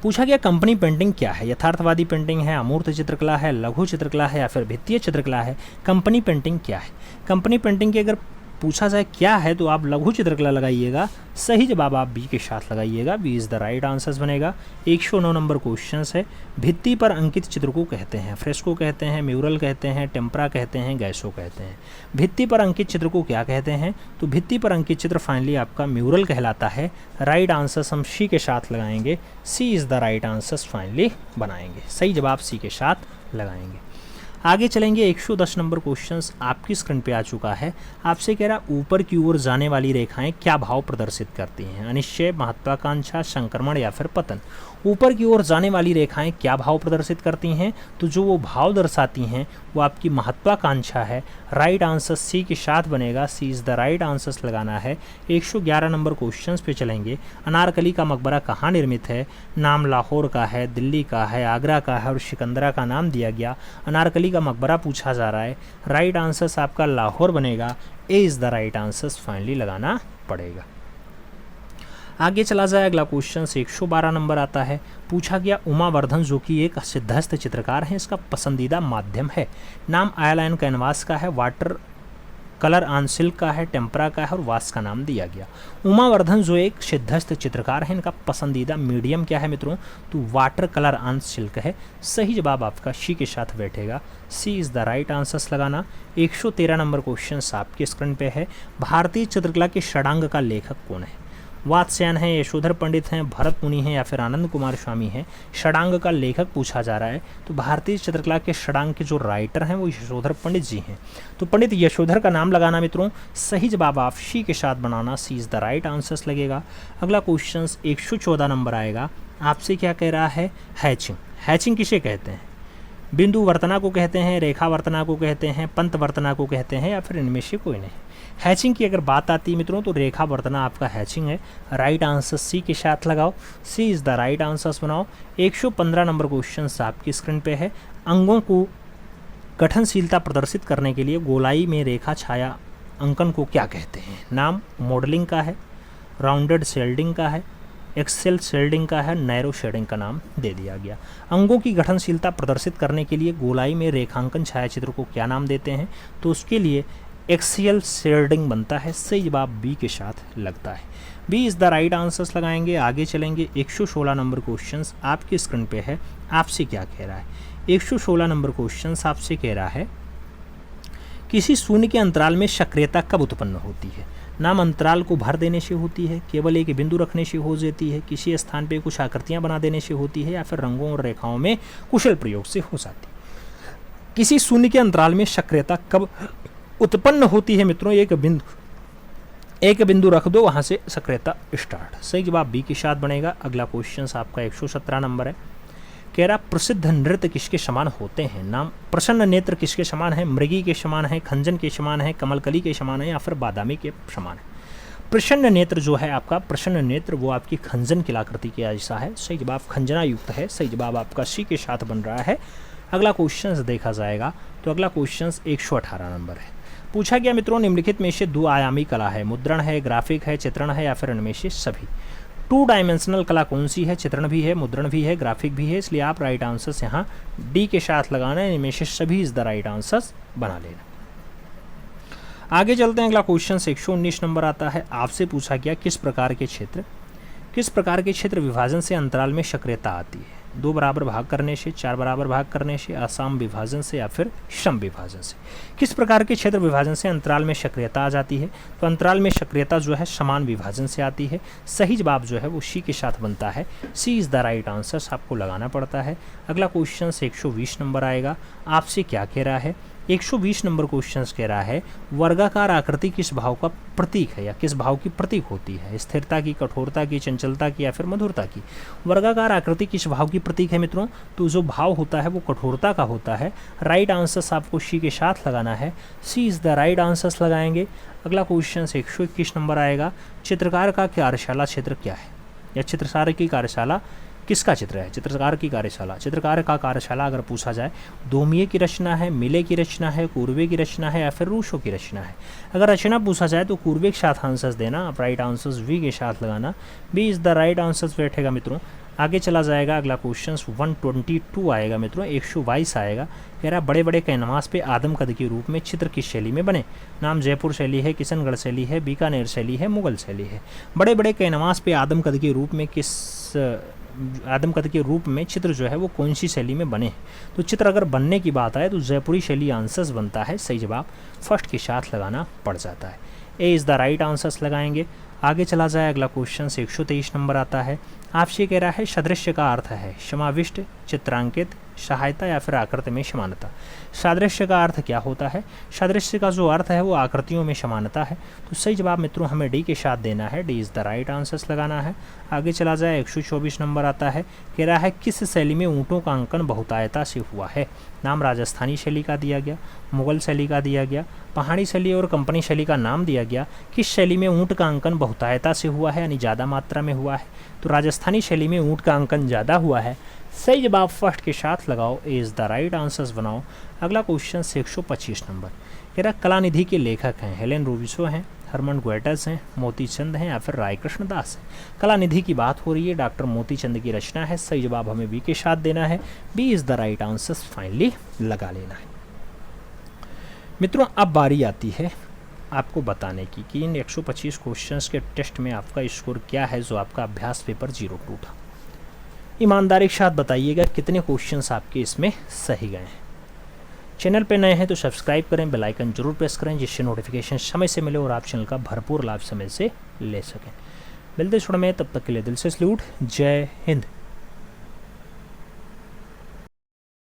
पूछा गया कंपनी पेंटिंग क्या है? यथार्थवादी पेंटिंग है, अमूर्त चित्रकला है, लघु चित्रकला है या फिर भित्तीय चित्रकला है? कंपनी पेंटिंग क्या है? कंपनी पेंटिंग की अगर पूछा जाए क्या है तो आप लघु चित्रकला लगाइएगा, सही जवाब आप बी के साथ लगाइएगा, B is the right answers बनेगा। 109 नंबर क्वेश्चन है। भित्ति पर अंकित चित्र को कहते हैं? फ्रेस्को कहते हैं, म्यूरल कहते हैं, टेम्परा कहते हैं, गैसो कहते हैं। भित्ति पर अंकित चित्र को क्या कहते हैं? तो भित्ति पर अंकित चित्र फाइनली आपका म्यूरल कहलाता है। राइट आंसर्स हम सी के साथ लगाएंगे, C is the right answers finally बनाएंगे, सही जवाब सी के साथ लगाएंगे। आगे चलेंगे। 110 नंबर क्वेश्चंस आपकी स्क्रीन पे आ चुका है। आपसे कह रहा ऊपर की ओर जाने वाली रेखाएं क्या भाव प्रदर्शित करती हैं? अनिश्चय, महत्वाकांक्षा, संक्रमण या फिर पतन। ऊपर की ओर जाने वाली रेखाएं क्या भाव प्रदर्शित करती हैं? तो जो वो भाव दर्शाती हैं वो आपकी महत्वाकांक्षा है। राइट आंसर सी के साथ बनेगा, सी इज़ द राइट आंसर्स लगाना है। 111 नंबर क्वेश्चंस पे चलेंगे। अनारकली का मकबरा कहाँ निर्मित है? नाम लाहौर का है, दिल्ली का है, आगरा का है और सिकंदरा का नाम दिया गया। अनारकली का मकबरा पूछा जा रहा है, राइट आंसर्स आपका लाहौर बनेगा, A is the right answers finally लगाना पड़ेगा। आगे चला जाए। अगला क्वेश्चन 112 नंबर आता है। पूछा गया उमावर्धन जो कि एक सिद्धहस्त चित्रकार है, इसका पसंदीदा माध्यम है? नाम ऑयल एंड कैनवास का है, वाटर कलर ऑन सिल्क का है, टेम्परा का है और वास का नाम दिया गया। उमावर्धन जो एक सिद्धहस्त चित्रकार है, इनका पसंदीदा मीडियम क्या है मित्रों? तो वाटर कलर ऑन सिल्क है। सही जवाब आपका सी के साथ बैठेगा, सी इज़ द राइट आंसर्स लगाना। 113 नंबर क्वेश्चन आपके स्क्रीन पे है। भारतीय चित्रकला के षडांग का लेखक कौन है? वात्स्यायन है, यशोधर पंडित हैं, भरत मुनि हैं या फिर आनंद कुमार स्वामी हैं? षडांग का लेखक पूछा जा रहा है, तो भारतीय चित्रकला के षडांग के जो राइटर हैं वो यशोधर पंडित जी हैं। तो पंडित यशोधर का नाम लगाना मित्रों, सही जवाब आप सी के साथ बनाना, सी इज़ द राइट आंसर्स लगेगा। अगला क्वेश्चन 114 नंबर आएगा। आपसे क्या कह रहा है? हैचिंग। हैचिंग किसे कहते हैं? बिंदु वर्तना को कहते हैं, रेखा वर्तना को कहते हैं, पंत वर्तना को कहते हैं या फिर इनमें से कोई नहीं? हैचिंग की अगर बात आती है मित्रों तो रेखा बर्तना आपका हैचिंग है। राइट आंसर सी के साथ लगाओ, सी इज़ द राइट आंसर्स बनाओ। 115 नंबर क्वेश्चन आपकी स्क्रीन पे है। अंगों को गठनशीलता प्रदर्शित करने के लिए गोलाई में रेखा छाया अंकन को क्या कहते हैं? नाम मॉडलिंग का है, राउंडेड शेल्डिंग का है, एक्सेल शेल्डिंग का है, नैरो शेडिंग का नाम दे दिया गया। अंगों की गठनशीलता प्रदर्शित करने के लिए गोलाई में रेखांकन छायाचित्र को क्या नाम देते हैं? तो उसके लिए एक्सियल शेल्डिंग बनता है। सही जवाब बी के साथ लगता है। B is the right answers लगाएंगे। आगे चलेंगे। 116 नंबर क्वेश्चन आपकी स्क्रीन पे है। आपसे क्या कह रहा है? 116 नंबर क्वेश्चन आपसे कह रहा है किसी शून्य के अंतराल में सक्रियता कब उत्पन्न होती है? नाम अंतराल को भर देने से होती है, केवल एक बिंदु रखने से हो जाती है, किसी स्थान पे कुछ आकृतियां बना देने से होती है, या फिर रंगों और रेखाओं में कुशल प्रयोग से हो जाती है। किसी शून्य के अंतराल में सक्रियता कब उत्पन्न होती है मित्रों? एक बिंदु रख दो, वहां से सक्रियता स्टार्ट। सही जवाब बी के साथ बनेगा। अगला क्वेश्चन आपका 117 नंबर है। कह रहा प्रसिद्ध नृत्य किसके समान होते हैं? नाम प्रसन्न नेत्र किसके समान है? मृगी के समान है, खंजन के समान है, कमलकली के समान है, या फिर बादामी के समान है? प्रसन्न नेत्र जो है आपका, प्रसन्न नेत्र वो आपकी खंजन कलाकृति के जैसा है। सही जवाब खंजना युक्त है। सही जवाब आपका सी के साथ बन रहा है। अगला क्वेश्चन देखा जाएगा तो अगला क्वेश्चन 118 नंबर है। पूछा गया मित्रों निम्नलिखित में से 2 आयामी कला है, मुद्रण है, ग्राफिक है, चित्रण है, या फिर इनमें से सभी? 2 डायमेंशनल कला कौन सी है? चित्रण भी है, मुद्रण भी है, ग्राफिक भी है। इसलिए आप राइट आंसर्स यहाँ डी के साथ लगाना है। इनमें से सभी इज द राइट आंसर्स बना लेना। आगे चलते हैं। अगला क्वेश्चन 119 नंबर आता है। आपसे पूछा गया किस प्रकार के क्षेत्र विभाजन से अंतराल में सक्रियता आती है? 2 बराबर भाग करने से, 4 बराबर भाग करने से, आसाम विभाजन से, या फिर सम विभाजन से? किस प्रकार के क्षेत्र विभाजन से अंतराल में सक्रियता आ जाती है? तो अंतराल में सक्रियता जो है समान विभाजन से आती है। सही जवाब जो है वो सी के साथ बनता है। सी इज़ द राइट आंसर आपको लगाना पड़ता है। अगला क्वेश्चन 120 नंबर आएगा। आपसे क्या कह रहा है? 120 नंबर क्वेश्चन कह रहा है वर्गाकार आकृति किस भाव का प्रतीक है, या किस भाव की प्रतीक होती है? स्थिरता की, कठोरता की, चंचलता की, या फिर मधुरता की? वर्गाकार आकृति किस भाव की प्रतीक है मित्रों? तो जो भाव होता है वो कठोरता का होता है। राइट आंसर्स आपको सी के साथ लगाना है। सी इज़ द राइट आंसर्स लगाएंगे। अगला क्वेश्चन 121 नंबर आएगा। चित्रकार का कार्यशाला क्षेत्र क्या है, या चित्रकार की कार्यशाला किसका चित्र है? चित्रकार की कार्यशाला, चित्रकार का कार्यशाला अगर पूछा जाए, धूमिये की रचना है, मिले की रचना है, कुर्वे की रचना है, या फिर रूसो की रचना है? अगर रचना पूछा जाए तो कुर्वे के साथ आंसर्स देना। आप राइट आंसर्स वी के साथ लगाना। B is the right answers बैठेगा मित्रों। आगे चला जाएगा। अगला क्वेश्चन 122 आएगा मित्रों। 122 आएगा। कह रहा बड़े बड़े कैनवास पे आदम कद के रूप में चित्र किस शैली में बने? नाम जयपुर शैली है, किशनगढ़ शैली है, बीकानेर शैली है, मुगल शैली है? बड़े बड़े कैनवास पे आदम कद के रूप में चित्र जो है वो कौन सी शैली में बने हैं? तो चित्र अगर बनने की बात आए तो जयपुरी शैली आंसर्स बनता है। सही जवाब फर्स्ट के साथ लगाना पड़ जाता है। A is the right answers लगाएंगे। आगे चला जाए। अगला क्वेश्चन 123 नंबर आता है। आपसे कह रहा है सदृश्य का अर्थ है समाविष्ट, चित्रांकित, सहायता, या फिर आकृति में समानता? सादृश्य का अर्थ क्या होता है? सादृश्य का जो अर्थ है वो आकृतियों में समानता है। तो सही जवाब मित्रों हमें डी के साथ देना है। D is the right answers लगाना है। आगे चला जाए। 124 नंबर आता है। कह रहा है किस शैली में ऊँटों का अंकन बहुतायता से हुआ है? नाम राजस्थानी शैली का दिया गया, मुगल शैली का दिया गया, पहाड़ी शैली और कंपनी शैली का नाम दिया गया। किस शैली में ऊँट का अंकन बहुतायता से हुआ है, यानी ज़्यादा मात्रा में हुआ है? तो राजस्थानी शैली में ऊँट का अंकन ज़्यादा हुआ है। सही जवाब फर्स्ट के साथ लगाओ। ए इज़ द राइट आंसर्स बनाओ। अगला क्वेश्चन 125 नंबर। कह रहा कलानिधि के लेखक हैं हेलेन रूबिसो हैं, हरमन ग्वेटर्स हैं, मोती चंद हैं, या फिर राय कृष्ण दास हैं? कलानिधि की बात हो रही है, डॉक्टर मोती चंद की रचना है। सही जवाब हमें बी के साथ देना है। B is the right answers finally लगा लेना है। मित्रों अब बारी आती है आपको बताने की कि इन 125 क्वेश्चंस के टेस्ट में आपका स्कोर क्या है जो आपका अभ्यास पेपर 02 था। ईमानदारी के साथ बताइएगा कितने क्वेश्चंस आपके इसमें सही गए हैं। चैनल पे नए हैं तो सब्सक्राइब करें, बेल आइकन जरूर प्रेस करें जिससे नोटिफिकेशन समय से मिले और आप चैनल का भरपूर लाभ समय से ले सकें। मिलते छोड़ में तब तक के लिए दिल से सैल्यूट। जय हिंद।